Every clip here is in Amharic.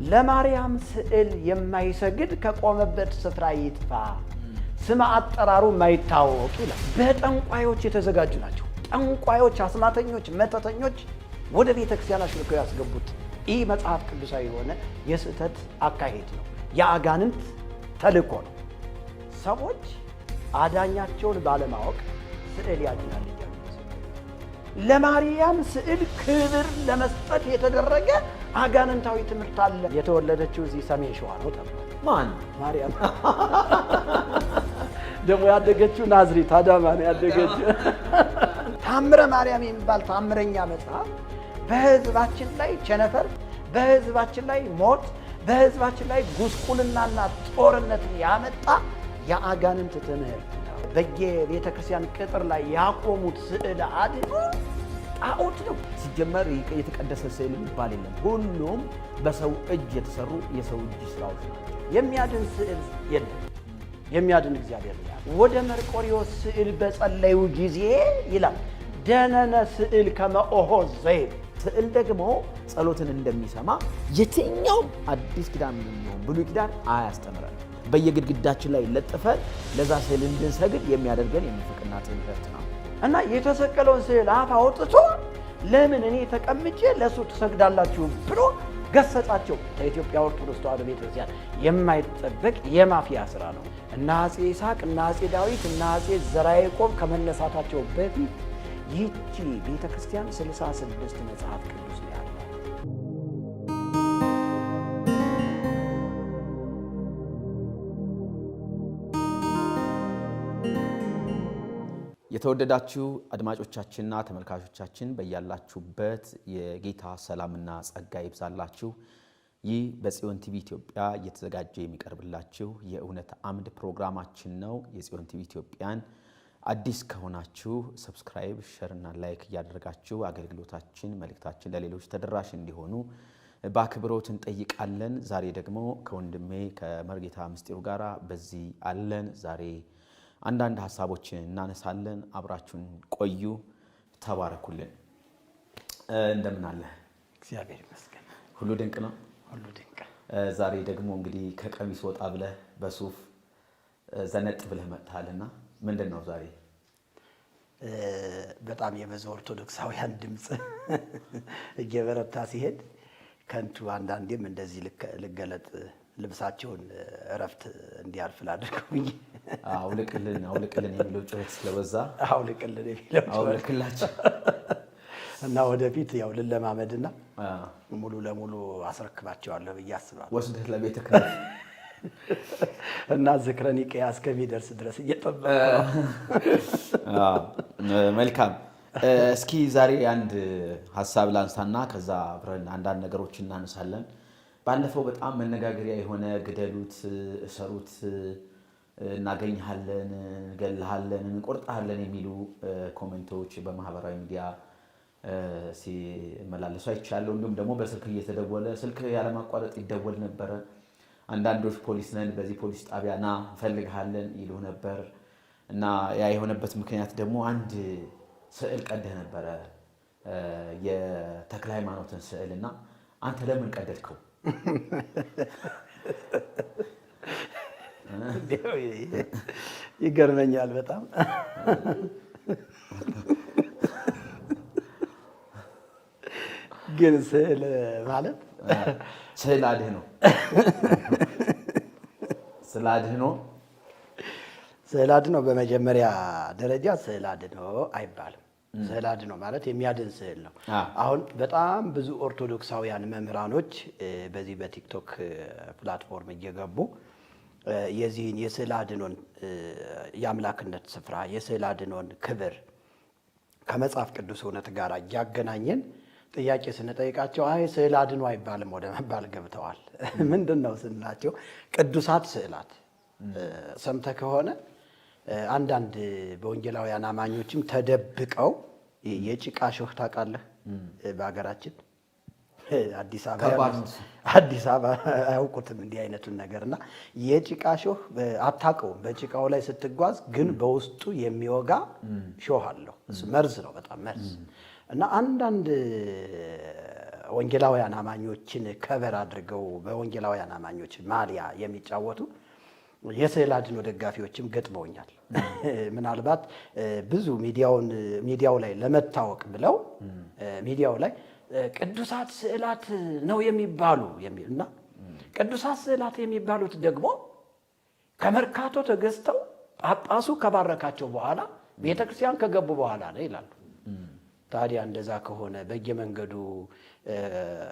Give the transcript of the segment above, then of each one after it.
ለማርያም ስዕል የማይሰግድ ከቆመበት ስፍራ ይጥፋ፣ ስም አጠራሩ ማይታወቅ ይላል። በጠንቋዮች የተዘጋጁ ናቸው። ጠንቋዮች፣ አስማተኞች፣ መተተኞች ወደ ቤተክርስቲያን አሽልከው ያስገቡት ይህ መጽሐፍ ቅዱሳዊ የሆነ የስህተት አካሄድ ነው። የአጋንንት ተልእኮ ነው። ሰዎች አዳኛቸውን ባለማወቅ ስዕል ያድናል እያሉ ለማርያም ስዕል ክብር ለመስጠት የተደረገ አጋንንታዊ ትምህርት አለ። የተወለደችው እዚህ ሰሜን ሸዋ ነው ተብሏል። ማን? ማርያም ደግሞ ያደገችው ናዝሬት አዳማ ነው ያደገችው። ታምረ ማርያም የሚባል ታምረኛ መጽሐፍ በሕዝባችን ላይ ቸነፈር፣ በሕዝባችን ላይ ሞት፣ በሕዝባችን ላይ ጉስቁልናና ጦርነትን ያመጣ የአጋንንት ትምህርት ነው። በየቤተ ክርስቲያን ቅጥር ላይ ያቆሙት ስዕል አድኖ ጣዖት ነው። ሲጀመር የተቀደሰ ስዕል የሚባል የለም። ሁሉም በሰው እጅ የተሰሩ የሰው እጅ ስራዎች ናቸው። የሚያድን ስዕል የለም። የሚያድን እግዚአብሔር ነው። ወደ መርቆሪዎስ ስዕል በጸለዩ ጊዜ ይላል ደነነ ስዕል ከመኦሆዝ ዘይብ። ስዕል ደግሞ ጸሎትን እንደሚሰማ የትኛውም አዲስ ኪዳን የሚሆን ብሉይ ኪዳን አያስተምረን። በየግድግዳችን ላይ ለጥፈን ለዛ ስዕል እንድንሰግድ የሚያደርገን የምንፍቅና ትምህርት ነው። እና የተሰቀለውን ስዕል አፍ አውጥቶ ለምን እኔ ተቀምጬ ለእሱ ትሰግዳላችሁ ብሎ ገሰጻቸው። ለኢትዮጵያ ኦርቶዶክስ ተዋሕዶ ቤተክርስቲያን የማይጠበቅ የማፊያ ስራ ነው። እነ አፄ ይስሐቅ፣ እነ አፄ ዳዊት፣ እነ አፄ ዘርዓ ያዕቆብ ከመነሳታቸው በፊት ይህቺ ቤተክርስቲያን 66 መጽሐፍ ቅዱስ ነው ያለው። የተወደዳችሁ አድማጮቻችንና ተመልካቾቻችን በያላችሁበት የጌታ ሰላምና ጸጋ ይብዛላችሁ። ይህ በጽዮን ቲቪ ኢትዮጵያ እየተዘጋጀ የሚቀርብላችሁ የእውነት አምድ ፕሮግራማችን ነው። የጽዮን ቲቪ ኢትዮጵያን አዲስ ከሆናችሁ ሰብስክራይብ፣ ሼር እና ላይክ እያደረጋችሁ አገልግሎታችን፣ መልእክታችን ለሌሎች ተደራሽ እንዲሆኑ በአክብሮት እንጠይቃለን። ዛሬ ደግሞ ከወንድሜ ከመርጌታ ምስጢሩ ጋራ በዚህ አለን። ዛሬ አንዳንድ ሐሳቦችን እናነሳለን። አብራችሁን ቆዩ። ተባረኩልን። እንደምን አለ? እግዚአብሔር ይመስገን። ሁሉ ድንቅ ነው። ሁሉ ድንቅ። ዛሬ ደግሞ እንግዲህ ከቀሚስ ወጣ ብለህ በሱፍ ዘነጥ ብለህ መጥተሃልና ምንድን ነው ዛሬ? በጣም የብዙ ኦርቶዶክሳውያን ድምፅ እየበረታ ሲሄድ ከንቱ አንዳንዴም እንደዚህ ልገለጥ ልብሳቸውን እረፍት እንዲያልፍ ላድርገው ብዬ አውልቅልን የሚለው ጩኸት ስለበዛ አውልቅልን የሚለው አውልቅላቸው እና ወደፊት ያው ልለማመድና ሙሉ ለሙሉ አስረክባቸዋለሁ ብዬ አስባለሁ። ወስደህ ለቤተ ክህነት እና ዝክረ ኒቅያ እስከሚደርስ ድረስ እየጠበቅኩ መልካም። እስኪ ዛሬ አንድ ሐሳብ ላንሳና ከዛ አብረን አንዳንድ ነገሮች እናነሳለን። ባለፈው በጣም መነጋገሪያ የሆነ ግደሉት፣ እሰሩት፣ እናገኝሃለን፣ እንገልሃለን፣ እንቆርጣለን የሚሉ ኮሜንቶች በማህበራዊ ሚዲያ ሲመላለሱ አይቻለሁ። እንዲሁም ደግሞ በስልክ እየተደወለ ስልክ ያለማቋረጥ ይደወል ነበረ። አንዳንዶች ፖሊስ ነን፣ በዚህ ፖሊስ ጣቢያ ና እንፈልግሃለን ይሉ ነበር። እና ያ የሆነበት ምክንያት ደግሞ አንድ ስዕል ቀደህ ነበረ፣ የተክለ ሃይማኖትን ስዕል እና አንተ ለምን ቀደድከው? ይገርመኛል በጣም። ግን ስዕል ማለት ስዕል አድህኖ ስዕል አድህኖ በመጀመሪያ ደረጃ ስዕል አድህኖ አይባልም። ስዕል አድህኖ ማለት የሚያድን ስዕል ነው። አሁን በጣም ብዙ ኦርቶዶክሳውያን መምህራኖች በዚህ በቲክቶክ ፕላትፎርም እየገቡ የዚህን የስዕል አድህኖን የአምላክነት ስፍራ የስዕል አድህኖን ክብር ከመጽሐፍ ቅዱስ እውነት ጋር እያገናኘን ጥያቄ ስንጠይቃቸው አይ ስዕል አድህኖ አይባልም ወደ መባል ገብተዋል። ምንድን ነው ስንላቸው ቅዱሳት ስዕላት ሰምተህ ከሆነ አንዳንድ በወንጌላውያን አማኞችም ተደብቀው የጭቃ ሾህ ታውቃለህ? በሀገራችን አዲስ አበባ አያውቁትም እንዲህ አይነቱን ነገርና የጭቃ ሾህ አታውቀውም። በጭቃው ላይ ስትጓዝ ግን በውስጡ የሚወጋ ሾህ አለው። መርዝ ነው፣ በጣም መርዝ። እና አንዳንድ ወንጌላውያን አማኞችን ከበር አድርገው በወንጌላውያን አማኞች ማሊያ የሚጫወቱ የስዕል አድኖ ደጋፊዎችም ገጥመውኛል። ምናልባት ብዙ ሚዲያው ላይ ለመታወቅ ብለው ሚዲያው ላይ ቅዱሳት ስዕላት ነው የሚባሉ የሚልና ቅዱሳት ስዕላት የሚባሉት ደግሞ ከመርካቶ ተገዝተው ጳጳሱ ከባረካቸው በኋላ ቤተክርስቲያን ከገቡ በኋላ ነው ይላሉ። ታዲያ እንደዛ ከሆነ በየመንገዱ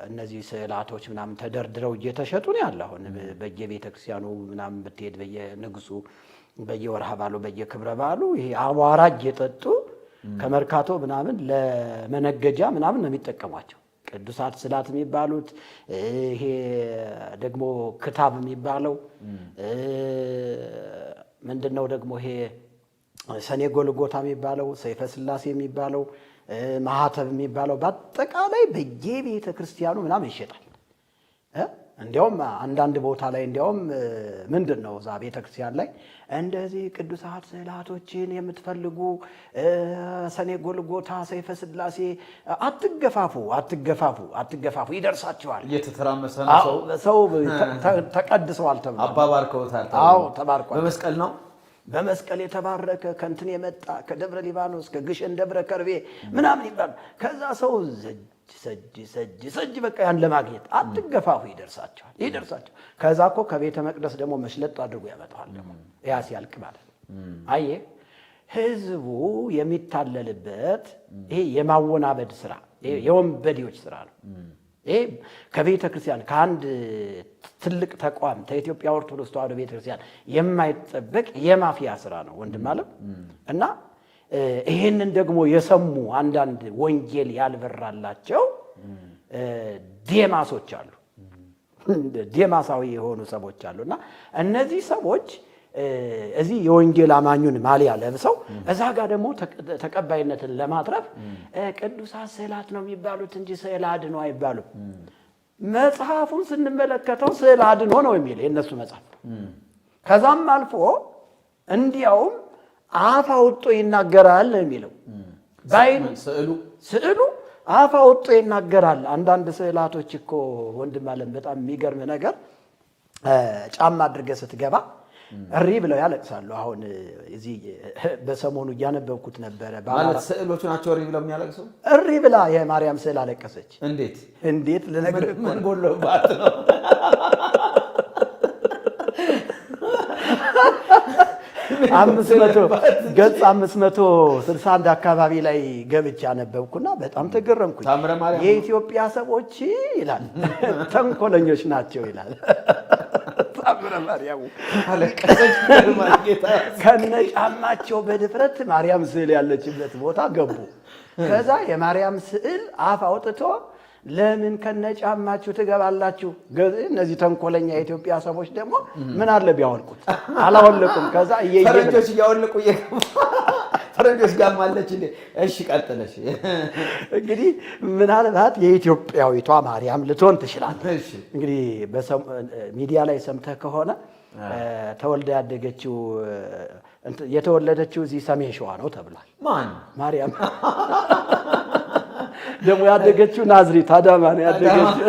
እነዚህ ስዕላቶች ምናምን ተደርድረው እየተሸጡ ነው ያለ። አሁን በየቤተክርስቲያኑ ምናምን ብትሄድ በየንግሱ በየወርሃ ባሉ በየክብረ ባሉ ይሄ አቧራ እየጠጡ ከመርካቶ ምናምን ለመነገጃ ምናምን ነው የሚጠቀሟቸው። ቅዱሳት ስዕላት የሚባሉት ይሄ ደግሞ ክታብ የሚባለው ምንድነው ደግሞ ይሄ ሰኔ ጎልጎታ የሚባለው ሰይፈ ስላሴ የሚባለው ማህተብ የሚባለው በአጠቃላይ በየቤተ ክርስቲያኑ ምናምን ይሸጣል። እንዲያውም አንዳንድ ቦታ ላይ እንዲያውም ምንድነው እዛ ቤተ ክርስቲያን ላይ እንደዚህ ቅዱሳት ስዕላቶችን የምትፈልጉ ሰኔ ጎልጎታ ሰይፈ ስላሴ አትገፋፉ ይደርሳቸዋል። እየተተራመሰ ነው ሰው ተቀድሰዋል ተብሎ አባባርከውታል። አዎ ተባርኳል። በመስቀል ነው በመስቀል የተባረከ ከእንትን የመጣ ከደብረ ሊባኖስ ከግሸን ደብረ ከርቤ ምናምን ይባላል። ከዛ ሰው ሰጅ በቃ ያን ለማግኘት አትገፋፉ ይደርሳቸዋል። ከዛ እኮ ከቤተ መቅደስ ደግሞ መሽለጥ አድርጎ ያመጣዋል። ደግሞ ያ ሲያልቅ ማለት ነው። አየህ ህዝቡ የሚታለልበት ይሄ የማወናበድ ስራ የወንበዴዎች ስራ ነው። ይሄ ከቤተ ክርስቲያን ከአንድ ትልቅ ተቋም ከኢትዮጵያ ኦርቶዶክስ ተዋሕዶ ቤተ ክርስቲያን የማይጠበቅ የማፊያ ስራ ነው ወንድም አለም። እና ይሄንን ደግሞ የሰሙ አንዳንድ ወንጌል ያልበራላቸው ዴማሶች አሉ፣ ዴማሳዊ የሆኑ ሰዎች አሉና እነዚህ ሰዎች እዚህ የወንጌል አማኙን ማሊያ ለብሰው እዛ ጋር ደግሞ ተቀባይነትን ለማትረፍ ቅዱሳት ስዕላት ነው የሚባሉት እንጂ ስዕል አድኖ አይባሉም። መጽሐፉን ስንመለከተው ስዕል አድኖ ነው የሚል የእነሱ መጽሐፍ። ከዛም አልፎ እንዲያውም አፍ አውጥቶ ይናገራል ነው የሚለው። ስዕሉ አፍ አውጥቶ ይናገራል። አንዳንድ ስዕላቶች እኮ ወንድም አለም በጣም የሚገርም ነገር ጫማ አድርገህ ስትገባ እሪ ብለው ያለቅሳሉ። አሁን እዚህ በሰሞኑ እያነበብኩት ነበረ። ማለት ስዕሎቹ ናቸው እሪ ብለው የሚያለቅሱ። እሪ ብላ የማርያም ስዕል አለቀሰች። እንዴት ልነግርህ ምን ጎሎባት ነው? ገጽ 561 አካባቢ ላይ ገብቼ አነበብኩና በጣም ተገረምኩኝ። የኢትዮጵያ ሰዎች ይላል ተንኮለኞች ናቸው ይላል። ታምረ ማርያም አለቀሰች። ከነጫማቸው በድፍረት ማርያም ስዕል ያለችበት ቦታ ገቡ። ከዛ የማርያም ስዕል አፍ አውጥቶ ለምን ከነጫማችሁ ትገባላችሁ? እነዚህ ተንኮለኛ የኢትዮጵያ ሰዎች ደግሞ ምን አለ ቢያወልቁት፣ አላወለቁም። ከዛ ፈረንጆች እያወለቁ ፈረንጆች ጋር ማለች እንዴ? እሺ ቀጥለሽ። እንግዲህ ምናልባት የኢትዮጵያዊቷ ማርያም ልትሆን ትችላለች። እንግዲህ ሚዲያ ላይ ሰምተህ ከሆነ ተወልዳ ያደገችው የተወለደችው እዚህ ሰሜን ሸዋ ነው ተብሏል። ማን ማርያም ደግሞ ያደገችው ናዝሬት አዳማ ነው ያደገችው።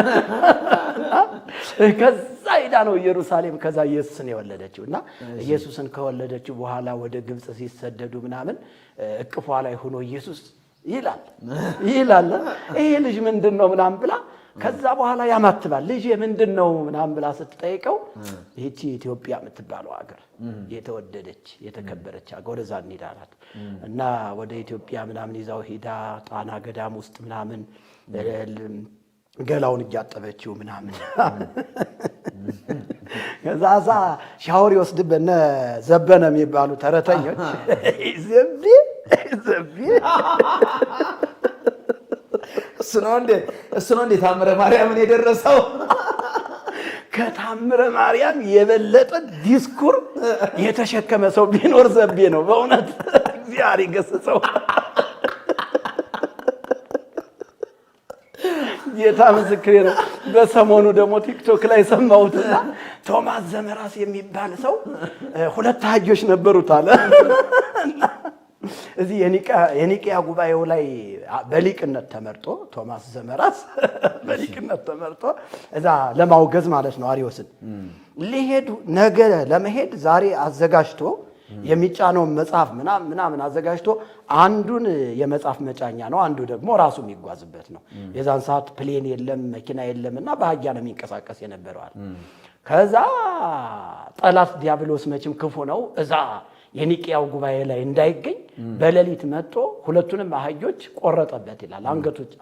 ከዛ ሄዳ ነው ኢየሩሳሌም ከዛ ኢየሱስን የወለደችው። እና ኢየሱስን ከወለደችው በኋላ ወደ ግብጽ ሲሰደዱ ምናምን እቅፏ ላይ ሆኖ ኢየሱስ ይላል ይሄ ልጅ ምንድነው ምናምን ብላ ከዛ በኋላ ያማትባል። ልጅ ምንድነው ምናምን ብላ ስትጠይቀው ይህቺ ኢትዮጵያ የምትባለው ሀገር የተወደደች የተከበረች ሀገር ወደዛ እንሄዳላት እና ወደ ኢትዮጵያ ምናምን ይዛው ሄዳ ጣና ገዳም ውስጥ ምናምን ገላውን እያጠበችው ምናምን ከዛዛ ሻወር ይወስድበነ ዘበነ የሚባሉ ተረተኞች ዘቢ እሱ ነው እንዴ ታምረ ማርያምን የደረሰው? ከታምረ ማርያም የበለጠ ዲስኩር የተሸከመ ሰው ቢኖር ዘቤ ነው። በእውነት እግዚአብሔር ይገስጸው። ጌታ ምስክሬ ነው። በሰሞኑ ደግሞ ቲክቶክ ላይ ሰማሁትና ቶማስ ዘመራስ የሚባል ሰው 2 አህዮች ነበሩት አለ። እዚህ የኒቅያ ጉባኤው ላይ በሊቅነት ተመርጦ ቶማስ ዘመራስ በሊቅነት ተመርጦ እዛ ለማውገዝ ማለት ነው አሪዮስን ሊሄዱ ነገ ለመሄድ ዛሬ አዘጋጅቶ የሚጫነው መጽሐፍ ምናምን አዘጋጅቶ አንዱን የመጽሐፍ መጫኛ ነው፣ አንዱ ደግሞ ራሱ የሚጓዝበት ነው። የዛን ሰዓት ፕሌን የለም መኪና የለምና በአህያ ነው የሚንቀሳቀስ የነበረዋል። ከዛ ጠላት ዲያብሎስ መቼም ክፉ ነው። እዛ የኒቅያው ጉባኤ ላይ እንዳይገኝ በሌሊት መጥቶ ሁለቱንም አህዮች ቆረጠበት ይላል።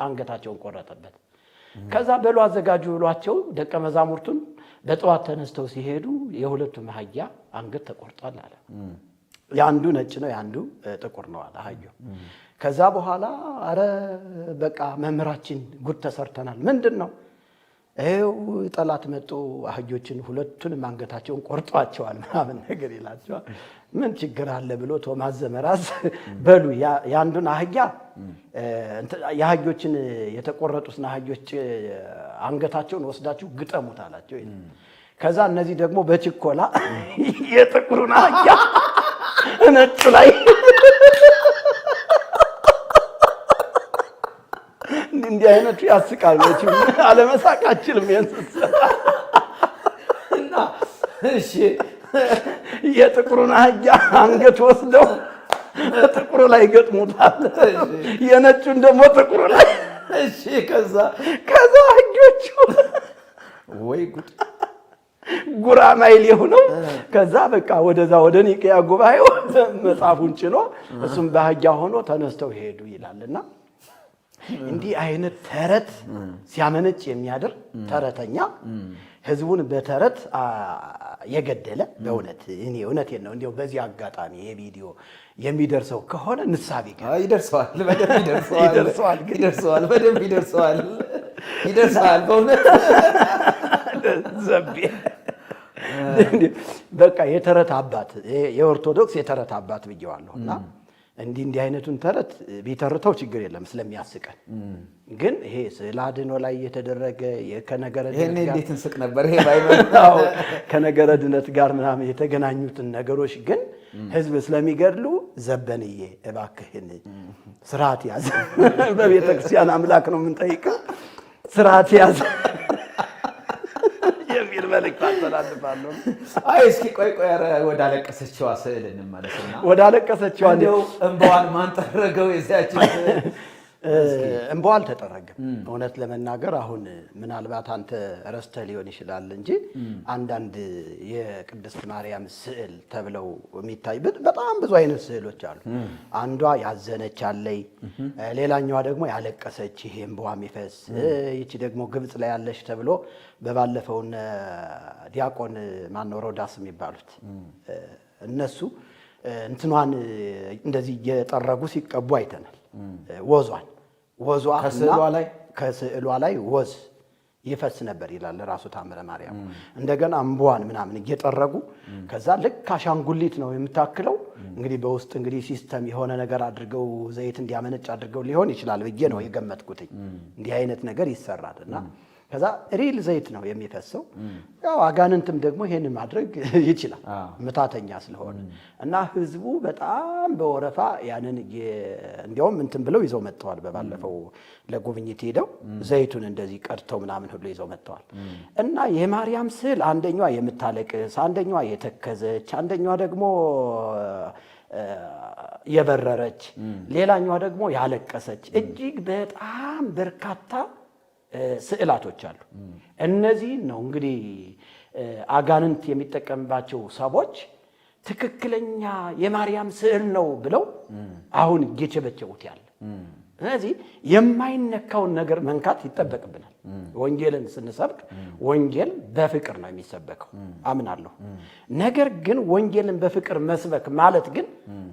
አንገታቸውን ቆረጠበት። ከዛ በሉ አዘጋጁ ብሏቸው ደቀ መዛሙርቱን በጠዋት ተነስተው ሲሄዱ የሁለቱም አህያ አንገት ተቆርጧል አለ። ያንዱ ነጭ ነው ያንዱ ጥቁር ነው አለ አህያው። ከዛ በኋላ አረ በቃ መምህራችን ጉድ ተሰርተናል። ምንድነው? ይሄው ጠላት መጥቶ አህዮችን ሁለቱንም አንገታቸውን ቆርጧቸዋል ምናምን ነገር ይላቸዋል። ምን ችግር አለ ብሎ ቶማስ ዘመራስ በሉ ያንዱን አህያ የአህዮችን የተቆረጡትን አህዮች አንገታቸውን ወስዳችሁ ግጠሙት አላቸው። ከዛ እነዚህ ደግሞ በችኮላ የጥቁሩን አህያ ነጩ ላይ እንዲህ አይነቱ ያስቃል። መቼም አለመሳቃችንም እና እሺ የጥቁሩን አህያ አንገት ወስደው ጥቁሩ ላይ ገጥሙታል፣ የነጩን ደግሞ ጥቁሩ ላይ። እሺ ከዛ አህዮቹ ወይ ጉድ ጉራማይል የሆነው ከዛ በቃ ወደዛ ወደ ኒቅያ ጉባኤው መጽሐፉን ጭኖ እሱም በአህያ ሆኖ ተነስተው ሄዱ ይላልና እንዲህ አይነት ተረት ሲያመነጭ የሚያድር ተረተኛ ህዝቡን በተረት የገደለ በእውነት እኔ እውነቴን ነው። እንደው በዚህ አጋጣሚ የቪዲዮ የሚደርሰው ከሆነ ንሳቢ ይደርሰዋል፣ በደንብ ይደርሰዋል፣ በደንብ ይደርሰዋል በእውነት ዘቤ በቃ የተረት አባት የኦርቶዶክስ የተረት አባት ብየዋለሁና እንዲህ አይነቱን ተረት ቢተርተው ችግር የለም ስለሚያስቀን። ግን ይሄ ስዕለ አድኅኖ ላይ የተደረገ ከነገረ ድነት ጋር እንዴት እንስቅ ነበር ይሄ ባይመጣው ከነገረ ድነት ጋር ምናምን የተገናኙትን ነገሮች ግን ህዝብ ስለሚገድሉ ዘበንዬ እባክህን ስርዓት ያዝ፣ በቤተ ክርስቲያን አምላክ ነው የምንጠይቀው፣ ስርዓት ያዝ የሚል መልእክት አስተላልፋለሁ። አይ እስኪ ቆይ ኧረ ወደ አለቀሰችዋ ስዕል እንመለስና ወደ አለቀሰችዋ እንደው እንባዋን ማን ጠረገው? የዚያችን እንባዋ አልተጠረገም። እውነት ለመናገር አሁን ምናልባት አንተ ረስተህ ሊሆን ይችላል እንጂ አንዳንድ የቅድስት ማርያም ስዕል ተብለው የሚታይ በጣም ብዙ አይነት ስዕሎች አሉ። አንዷ ያዘነች አለይ፣ ሌላኛዋ ደግሞ ያለቀሰች ይሄ እንባዋ የሚፈስ፣ ይቺ ደግሞ ግብጽ ላይ ያለች ተብሎ በባለፈው ዲያቆን ማነው ሮዳስ የሚባሉት እነሱ እንትኗን እንደዚህ እየጠረጉ ሲቀቡ አይተናል። ወዟ ከስዕሏ ላይ ወዝ ይፈስ ነበር ይላል ራሱ ታምረ ማርያም። እንደገና እንባዋን ምናምን እየጠረጉ ከዛ ልክ አሻንጉሊት ነው የምታክለው። እንግዲህ በውስጥ እንግዲህ ሲስተም የሆነ ነገር አድርገው ዘይት እንዲያመነጭ አድርገው ሊሆን ይችላል ብዬ ነው የገመትኩት። እንዲህ አይነት ነገር ይሰራልና ከዛ ሪል ዘይት ነው የሚፈሰው። ያው አጋንንትም ደግሞ ይሄንን ማድረግ ይችላል ምታተኛ ስለሆነ እና ህዝቡ በጣም በወረፋ ያንን እንዲያውም እንትን ብለው ይዘው መጥተዋል። በባለፈው ለጉብኝት ሄደው ዘይቱን እንደዚህ ቀድተው ምናምን ሁሉ ይዘው መጥተዋል። እና የማርያም ስዕል አንደኛዋ የምታለቅስ፣ አንደኛዋ የተከዘች፣ አንደኛዋ ደግሞ የበረረች፣ ሌላኛዋ ደግሞ ያለቀሰች እጅግ በጣም በርካታ ስዕላቶች አሉ። እነዚህ ነው እንግዲህ አጋንንት የሚጠቀምባቸው ሰዎች ትክክለኛ የማርያም ስዕል ነው ብለው አሁን እየቸበቸቡት ያለ። ስለዚህ የማይነካውን ነገር መንካት ይጠበቅብናል። ወንጌልን ስንሰብክ ወንጌል በፍቅር ነው የሚሰበከው አምናለሁ። ነገር ግን ወንጌልን በፍቅር መስበክ ማለት ግን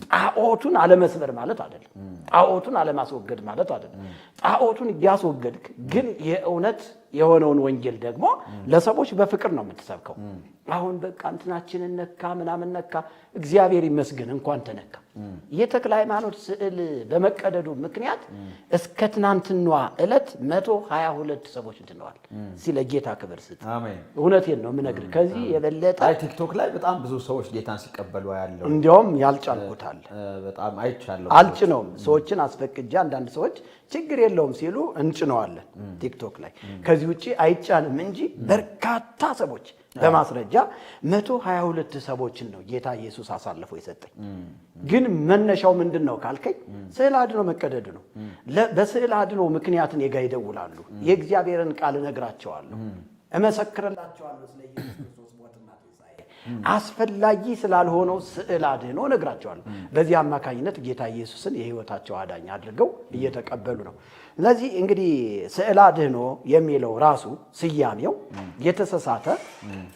ጣዖቱን አለመስበር ማለት አይደለም። ጣዖቱን አለማስወገድ ማለት አይደለም። ጣዖቱን እያስወገድክ ግን የእውነት የሆነውን ወንጌል ደግሞ ለሰዎች በፍቅር ነው የምትሰብከው። አሁን በቃ እንትናችንን ነካ ምናምን ነካ፣ እግዚአብሔር ይመስገን እንኳን ተነካ። የተክለ ሃይማኖት ስዕል በመቀደዱ ምክንያት እስከ ትናንትናዋ ዕለት 122 ሰዎች ድነዋል። ሲለ ጌታ ክብር ስጥ። አሜን። እውነቴን ነው የምነግርህ። ከዚህ የበለጠ ቲክቶክ ላይ በጣም ብዙ ሰዎች ጌታን ሲቀበሉ ያለው እንዲያውም ያልጫልኩታል። በጣም አይቻለሁ። አልጭነውም። ሰዎችን አስፈቅጄ አንዳንድ ሰዎች ችግር የለውም ሲሉ እንጭነዋለን ቲክቶክ ላይ። ከዚህ ውጪ አይጫንም እንጂ በርካታ ሰዎች በማስረጃ 122 ሰዎችን ነው ጌታ ኢየሱስ አሳልፎ የሰጠኝ። ግን መነሻው ምንድነው ካልከኝ ስዕል አድኖ መቀደዱ ነው። በስዕል አድኖ ምክንያት እኔ ጋር ይደውላሉ። የእግዚአብሔርን ቃል እነግራቸዋለሁ፣ እመሰክርላቸዋለሁ ስለ ኢየሱስ ክርስቶስ ሞትና ትንሣኤ። አስፈላጊ ስላልሆነው ስዕል አድኖ እነግራቸዋለሁ። በዚህ አማካኝነት ጌታ ኢየሱስን የሕይወታቸው አዳኝ አድርገው እየተቀበሉ ነው። ስለዚህ እንግዲህ ስዕል አድኖ የሚለው ራሱ ስያሜው የተሳሳተ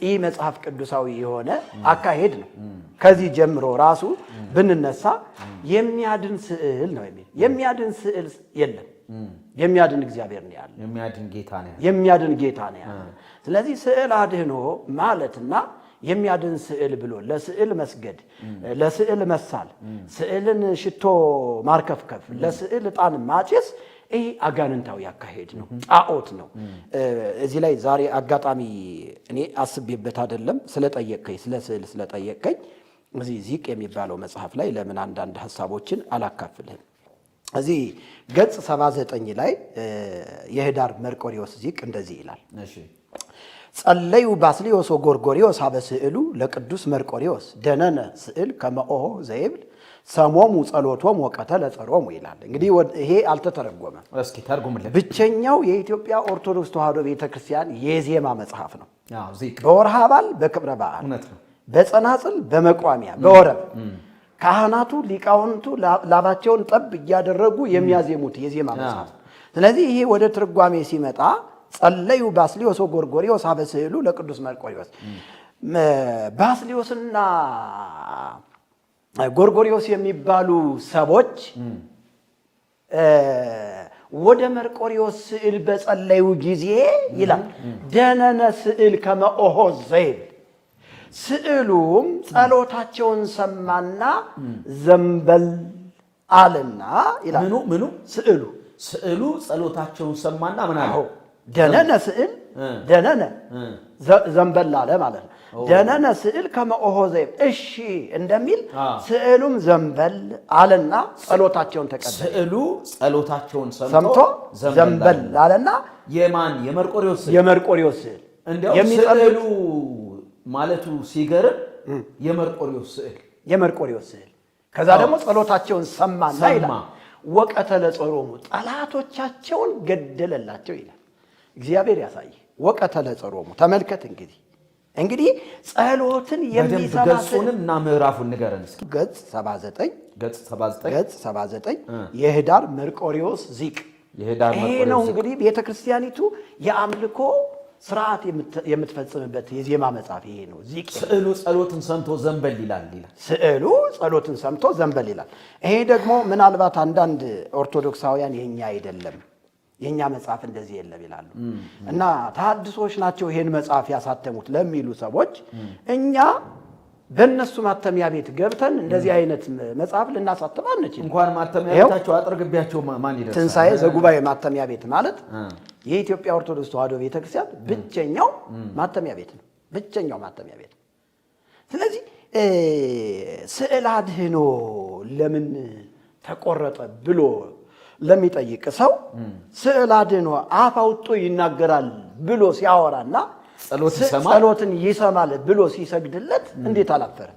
ይህ መጽሐፍ ቅዱሳዊ የሆነ አካሄድ ነው። ከዚህ ጀምሮ ራሱ ብንነሳ የሚያድን ስዕል ነው የሚል የሚያድን ስዕል የለም። የሚያድን እግዚአብሔር ነው ያለው። የሚያድን ጌታ ነው ያለው። ስለዚህ ስዕል አድኖ ማለትና የሚያድን ስዕል ብሎ ለስዕል መስገድ፣ ለስዕል መሳል፣ ስዕልን ሽቶ ማርከፍከፍ፣ ለስዕል ዕጣን ማጨስ ይህ አጋንንታዊ አካሄድ ነው፣ ጣዖት ነው። እዚህ ላይ ዛሬ አጋጣሚ እኔ አስቤበት አይደለም ስለጠየቅከኝ፣ ስለ ስዕል ስለጠየቅከኝ እዚህ ዚቅ የሚባለው መጽሐፍ ላይ ለምን አንዳንድ ሐሳቦችን አላካፍልህም። እዚህ ገጽ 79 ላይ የህዳር መርቆሪዎስ ዚቅ እንደዚህ ይላል። ጸለዩ ባስልዮስ ወጎርጎሪዎስ አበ ስዕሉ ለቅዱስ መርቆሪዎስ ደነነ ስዕል ከመኦሆ ዘይብል ሰሞሙ ጸሎቶም ወቀተለ ጸሮሙ ይላል። እንግዲህ ይሄ አልተተረጎመም። እስኪ ተርጉምልን። ብቸኛው የኢትዮጵያ ኦርቶዶክስ ተዋሕዶ ቤተክርስቲያን የዜማ መጽሐፍ ነው። በወርሃ በዓል በክብረ በዓል በጸናጽል በመቋሚያ በወረብ ካህናቱ ሊቃውንቱ ላባቸውን ጠብ እያደረጉ የሚያዜሙት የዜማ መጽሐፍ። ስለዚህ ይሄ ወደ ትርጓሜ ሲመጣ ጸለዩ ባስልዮስ ወጎርጎሪዎስ አበ ስዕሉ ለቅዱስ መርቆሪዎስ ባስልዮስና ጎርጎሪዎስ የሚባሉ ሰዎች ወደ መርቆሪዎስ ስዕል በጸለዩ ጊዜ ይላል ደነነ ስዕል ከመኦሆ ዘይብል ስዕሉም ጸሎታቸውን ሰማና ዘንበል አለና ይላል። ምኑ ስዕሉ ጸሎታቸውን ሰማና ምን አለው? ደነነ ስዕል ደነነ ዘንበል አለ ማለት ነው። ደነነ ስዕል ከመኦሆ ዘይብል እሺ እንደሚል ስዕሉም ዘንበል አለና ጸሎታቸውን ተቀበለ። ስዕሉ ጸሎታቸውን ሰምቶ ዘንበል አለና የመርቆሪዎስ ስዕል የሚጸልዩ ማለቱ ሲገርም የመርቆሪዎስ ስዕል ከዛ ደግሞ ጸሎታቸውን ሰማና ይላል ወቀተለ ጸሮሙ ጠላቶቻቸውን ገደለላቸው ይላል። እግዚአብሔር ያሳይ። ወቀተለ ጸሮሙ ተመልከት። እንግዲህ ጸሎትን የሚሰማ ገጹንም እና ምዕራፉን ንገረን እስኪ። ገጽ 79 የህዳር መርቆሪዎስ ዚቅ ይሄ ነው። እንግዲህ ቤተክርስቲያኒቱ የአምልኮ ስርዓት የምትፈጽምበት የዜማ መጽሐፍ ይሄ ነው። ዚቅ ስዕሉ ጸሎትን ሰምቶ ዘንበል ይላል። ስዕሉ ጸሎትን ሰምቶ ዘንበል ይላል። ይሄ ደግሞ ምናልባት አንዳንድ ኦርቶዶክሳውያን የኛ አይደለም የኛ መጽሐፍ እንደዚህ የለም ይላሉ እና ተሐድሶች ናቸው ይሄን መጽሐፍ ያሳተሙት ለሚሉ ሰዎች እኛ በእነሱ ማተሚያ ቤት ገብተን እንደዚህ አይነት መጽሐፍ ልናሳተም አንችልም። እንኳን ማተሚያ ቤታቸው አጥርግቢያቸው ማን ይደርሳል? ትንሣኤ ዘጉባኤ ማተሚያ ቤት ማለት የኢትዮጵያ ኦርቶዶክስ ተዋሕዶ ቤተክርስቲያን ብቸኛው ማተሚያ ቤት ነው። ብቸኛው ማተሚያ ቤት። ስለዚህ ስዕል አድህኖ ለምን ተቆረጠ ብሎ ለሚጠይቅ ሰው ስዕል አድኖ አፍ አውጥቶ ይናገራል ብሎ ሲያወራና ጸሎትን ይሰማል ብሎ ሲሰግድለት እንዴት አላፈረ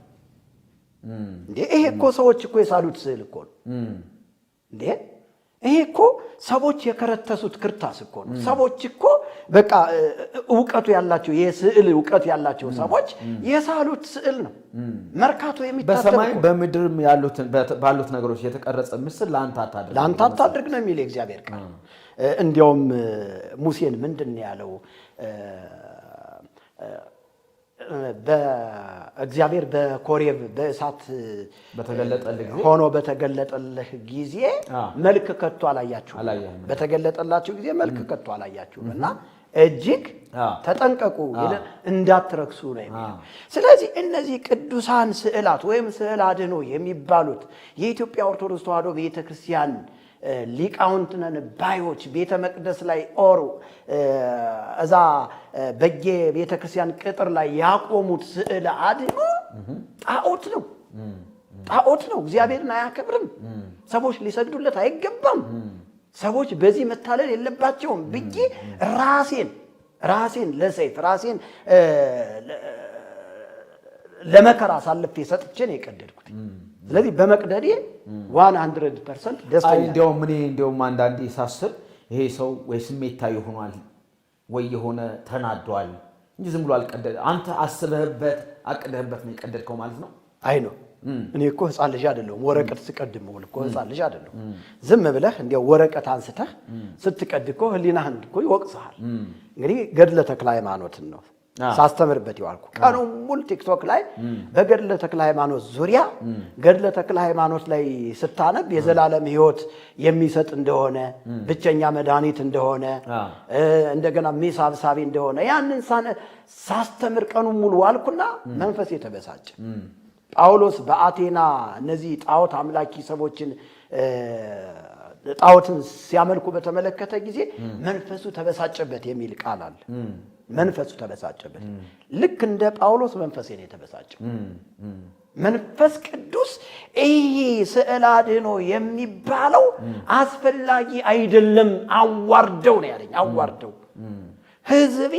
እንዴ? ይሄ እኮ ሰዎች እኮ የሳሉት ስዕል እኮ ነው እንዴ? ይሄ እኮ ሰዎች የከረተሱት ክርታስ እኮ ነው። ሰዎች እኮ በቃ ዕውቀቱ ያላቸው የስዕል ዕውቀት ያላቸው ሰዎች የሳሉት ስዕል ነው። መርካቶ የሚታተም በሰማይ በምድርም ባሉት ነገሮች የተቀረጸ ምስል ለአንተ አታድርግ ነው የሚል የእግዚአብሔር ቃል። እንዲያውም ሙሴን ምንድን ነው ያለው? በእግዚአብሔር በኮሬብ በእሳት ሆኖ በተገለጠልህ ጊዜ መልክ ከቶ አላያችሁም። በተገለጠላችሁ ጊዜ መልክ ከቶ አላያችሁም እና እጅግ ተጠንቀቁ እንዳትረክሱ ነው የሚለው። ስለዚህ እነዚህ ቅዱሳን ስዕላት ወይም ስዕል አድኖ የሚባሉት የኢትዮጵያ ኦርቶዶክስ ተዋሕዶ ቤተክርስቲያን ሊቃውንት ነን ባዮች ቤተ መቅደስ ላይ ኦሩ እዛ በየቤተክርስቲያን ቅጥር ላይ ያቆሙት ስዕል አድኖ ጣዖት ነው። ጣዖት ነው። እግዚአብሔርን አያከብርም። ሰዎች ሊሰግዱለት አይገባም። ሰዎች በዚህ መታለል የለባቸውም ብዬ ራሴን ለሰይፍ ራሴን ለመከራ አሳልፌ ሰጥቼ ነው የቀደድኩት። ስለዚህ በመቅደዴ 100% ደስተኛ። እንደውም አንዳንዴ ሳስብ ይሄ ሰው ወይ ስሜታዊ ሆኗል ወይ የሆነ ተናዷል እንጂ ዝም ብሎ አልቀደደ። አንተ አስበህበት አቅደህበት ነው የቀደድከው ማለት ነው። አይ ነው እኔ እኮ ሕፃን ልጅ አይደለሁም። ወረቀት ስቀድም እኮ ሕፃን ልጅ አይደለሁም። ዝም ብለህ እንዲያው ወረቀት አንስተህ ስትቀድ እኮ ህሊናህን እኮ ይወቅስሃል። እንግዲህ ገድለ ተክለ ሃይማኖትን ነው ሳስተምርበት ይዋልኩ። ቀኑ ሙሉ ቲክቶክ ላይ በገድለ ተክለ ሃይማኖት ዙሪያ ገድለ ተክለ ሃይማኖት ላይ ስታነብ የዘላለም ሕይወት የሚሰጥ እንደሆነ ብቸኛ መድኃኒት እንደሆነ እንደገና ሚሳብሳቢ እንደሆነ ያንን ሳስተምር ቀኑ ሙሉ ዋልኩና መንፈስ የተበሳጨ ጳውሎስ በአቴና እነዚህ ጣዖት አምላኪ ሰዎችን ጣዖትን ሲያመልኩ በተመለከተ ጊዜ መንፈሱ ተበሳጨበት የሚል ቃል አለ። መንፈሱ ተበሳጨበት። ልክ እንደ ጳውሎስ መንፈሴ ነው የተበሳጨው። መንፈስ ቅዱስ ይሄ ስዕል አድኖ የሚባለው አስፈላጊ አይደለም፣ አዋርደው ነው ያለኝ። አዋርደው ሕዝቤ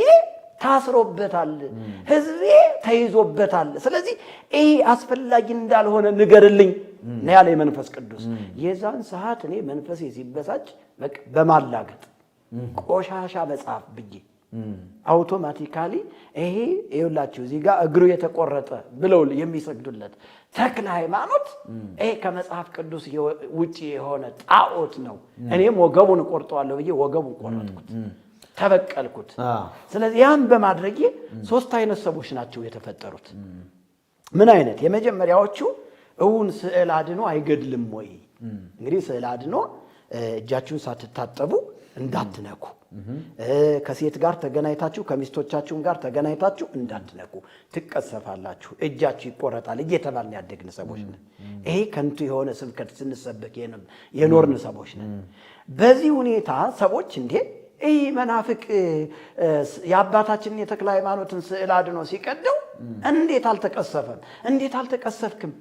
ታስሮበታል፣ ሕዝቤ ተይዞበታል። ስለዚህ ይሄ አስፈላጊ እንዳልሆነ ንገርልኝ ነው ያለ መንፈስ ቅዱስ። የዛን ሰዓት እኔ መንፈሴ ሲበሳጭ በማላገጥ ቆሻሻ መጽሐፍ ብዬ አውቶማቲካሊ ይሄ ይኸውላችሁ እዚህ ጋር እግሩ የተቆረጠ ብለው የሚሰግዱለት ተክለ ሃይማኖት ይሄ ከመጽሐፍ ቅዱስ ውጪ የሆነ ጣዖት ነው። እኔም ወገቡን ቆርጠዋለሁ ብዬ ወገቡን ቆረጥኩት፣ ተበቀልኩት። ስለዚህ ያን በማድረጌ 3 አይነት ሰዎች ናቸው የተፈጠሩት። ምን አይነት? የመጀመሪያዎቹ እውን ስዕል አድኖ አይገድልም ወይ? እንግዲህ ስዕል አድኖ እጃችሁን ሳትታጠቡ እንዳትነኩ፣ ከሴት ጋር ተገናኝታችሁ ከሚስቶቻችሁም ጋር ተገናኝታችሁ እንዳትነኩ ትቀሰፋላችሁ፣ እጃችሁ ይቆረጣል እየተባልን ያደግን ሰዎች ነን። ይሄ ከንቱ የሆነ ስብከት ስንሰበክ የኖርን ሰዎች ነን። በዚህ ሁኔታ ሰዎች እንዴ ይህ መናፍቅ የአባታችንን የተክለ ሃይማኖትን ስዕል አድኖ ሲቀደው እንዴት አልተቀሰፈም? እንዴት አልተቀሰፍክም?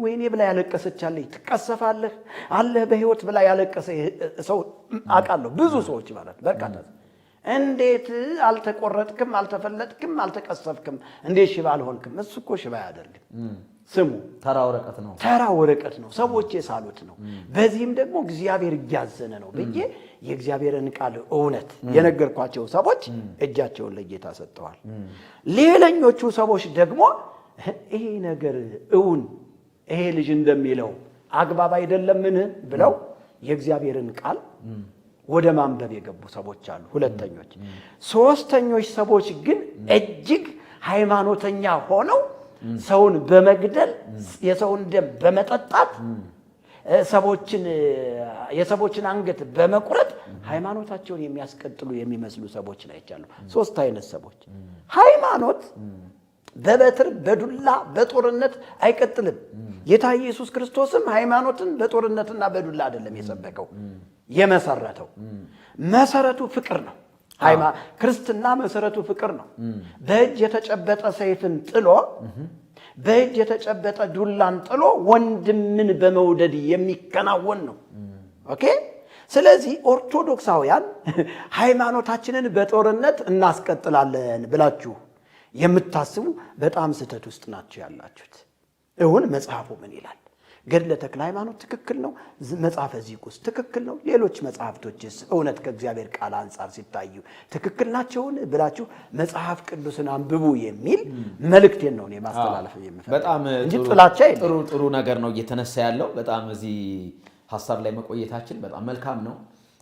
ወይኔ ብላ ያለቀሰቻለች ትቀሰፋለህ አለህ በህይወት ብላ ያለቀሰ ሰው አውቃለሁ። ብዙ ሰዎች ማለት በርካታ እንዴት አልተቆረጥክም? አልተፈለጥክም? አልተቀሰፍክም? እንዴት ሽባ አልሆንክም? እሱ እኮ ሽባ አያደርግም። ስሙ ተራ ወረቀት ነው። ተራ ወረቀት ነው። ሰዎች የሳሉት ነው። በዚህም ደግሞ እግዚአብሔር እያዘነ ነው ብዬ የእግዚአብሔርን ቃል እውነት የነገርኳቸው ሰዎች እጃቸውን ለጌታ ሰጥተዋል። ሌላኞቹ ሰዎች ደግሞ ይሄ ነገር እውን ይሄ ልጅ እንደሚለው አግባብ አይደለምን ብለው የእግዚአብሔርን ቃል ወደ ማንበብ የገቡ ሰዎች አሉ። ሁለተኞች። ሶስተኞች ሰዎች ግን እጅግ ሃይማኖተኛ ሆነው ሰውን በመግደል የሰውን ደም በመጠጣት የሰዎችን አንገት በመቁረጥ ሃይማኖታቸውን የሚያስቀጥሉ የሚመስሉ ሰዎች ናቸው። 3 አይነት ሰዎች። ሃይማኖት በበትር በዱላ በጦርነት አይቀጥልም። ጌታ ኢየሱስ ክርስቶስም ሃይማኖትን በጦርነትና በዱላ አይደለም የሰበከው የመሰረተው። መሰረቱ ፍቅር ነው። ክርስትና መሰረቱ ፍቅር ነው። በእጅ የተጨበጠ ሰይፍን ጥሎ በእጅ የተጨበጠ ዱላን ጥሎ ወንድምን በመውደድ የሚከናወን ነው። ኦኬ። ስለዚህ ኦርቶዶክሳውያን ሃይማኖታችንን በጦርነት እናስቀጥላለን ብላችሁ የምታስቡ በጣም ስህተት ውስጥ ናችሁ ያላችሁት። እውን መጽሐፉ ምን ይላል? ገድለ ተክለ ሃይማኖት ትክክል ነው። መጽሐፈ ዚቁስ ትክክል ነው። ሌሎች መጽሐፍቶችስ እውነት ከእግዚአብሔር ቃል አንጻር ሲታዩ ትክክል ናቸውን ብላችሁ መጽሐፍ ቅዱስን አንብቡ የሚል መልእክቴን ነው እኔ ማስተላለፍ የምፈልገው። በጣም እንጂ ጥላቻ ጥሩ ነገር ነው እየተነሳ ያለው። በጣም እዚህ ሐሳብ ላይ መቆየታችን በጣም መልካም ነው።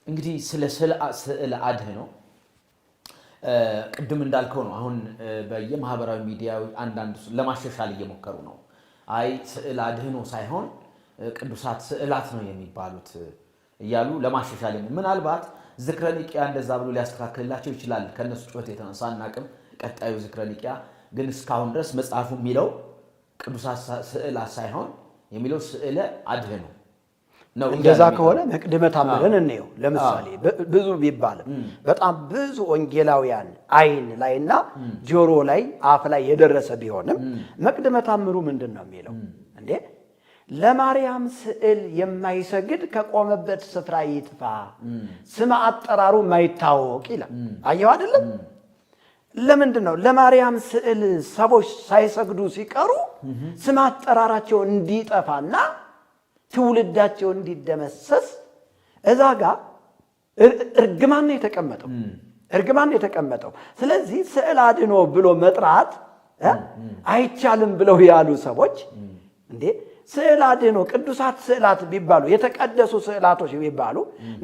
እንግዲህ ስለ ስዕል አድኅኖ ቅድም እንዳልከው ነው። አሁን በየማህበራዊ ሚዲያው አንዳንድ ለማሻሻል እየሞከሩ ነው። አይ ስዕል አድኅኖ ሳይሆን ቅዱሳት ስዕላት ነው የሚባሉት እያሉ ለማሻሻል ምናልባት ዝክረ ኒቂያ እንደዛ ብሎ ሊያስተካክልላቸው ይችላል ከነሱ ጩኸት የተነሳ አናቅም ቀጣዩ ዝክረ ኒቂያ ግን እስካሁን ድረስ መጽሐፉ የሚለው ቅዱሳት ስዕላት ሳይሆን የሚለው ስዕለ አድኅኖ ነው እንደዛ ከሆነ መቅድመ ተአምርን እንየው ለምሳሌ ብዙ ቢባልም በጣም ብዙ ወንጌላውያን አይን ላይና ጆሮ ላይ አፍ ላይ የደረሰ ቢሆንም መቅድመ ተአምሩ ምንድነው የሚለው እንዴ ለማርያም ስዕል የማይሰግድ ከቆመበት ስፍራ ይጥፋ ስም አጠራሩ ማይታወቅ ይላል አየው አይደለም ለምንድነው ለማርያም ስዕል ሰዎች ሳይሰግዱ ሲቀሩ ስም አጠራራቸው እንዲጠፋና ትውልዳቸው እንዲደመሰስ እዛጋ እርግማን የተቀመጠው ስለዚህ ስዕል አድኖ ብሎ መጥራት አይቻልም ብለው ያሉ ሰዎች እንዴ ስዕል አድኖ ቅዱሳት ስዕላት ቢባሉ የተቀደሱ ስዕላቶች ቢባሉ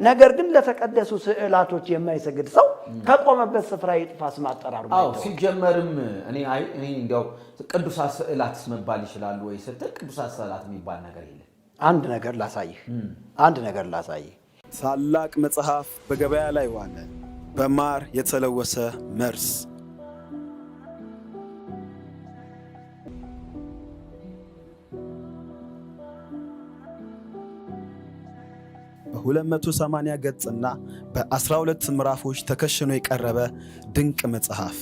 ነገር ግን ለተቀደሱ ስዕላቶች የማይሰግድ ሰው ከቆመበት ስፍራ ይጥፋ ስም አጠራሩ ሲጀመርም እኔ እንደው ቅዱሳት ስዕላት መባል ይችላል ወይ ስትል ቅዱሳት ስዕላት የሚባል ነገር የለም አንድ ነገር ላሳይህ ታላቅ መጽሐፍ በገበያ ላይ ዋለ በማር የተለወሰ መርዝ በ280 ገጽና በ12 ምዕራፎች ተከሽኖ የቀረበ ድንቅ መጽሐፍ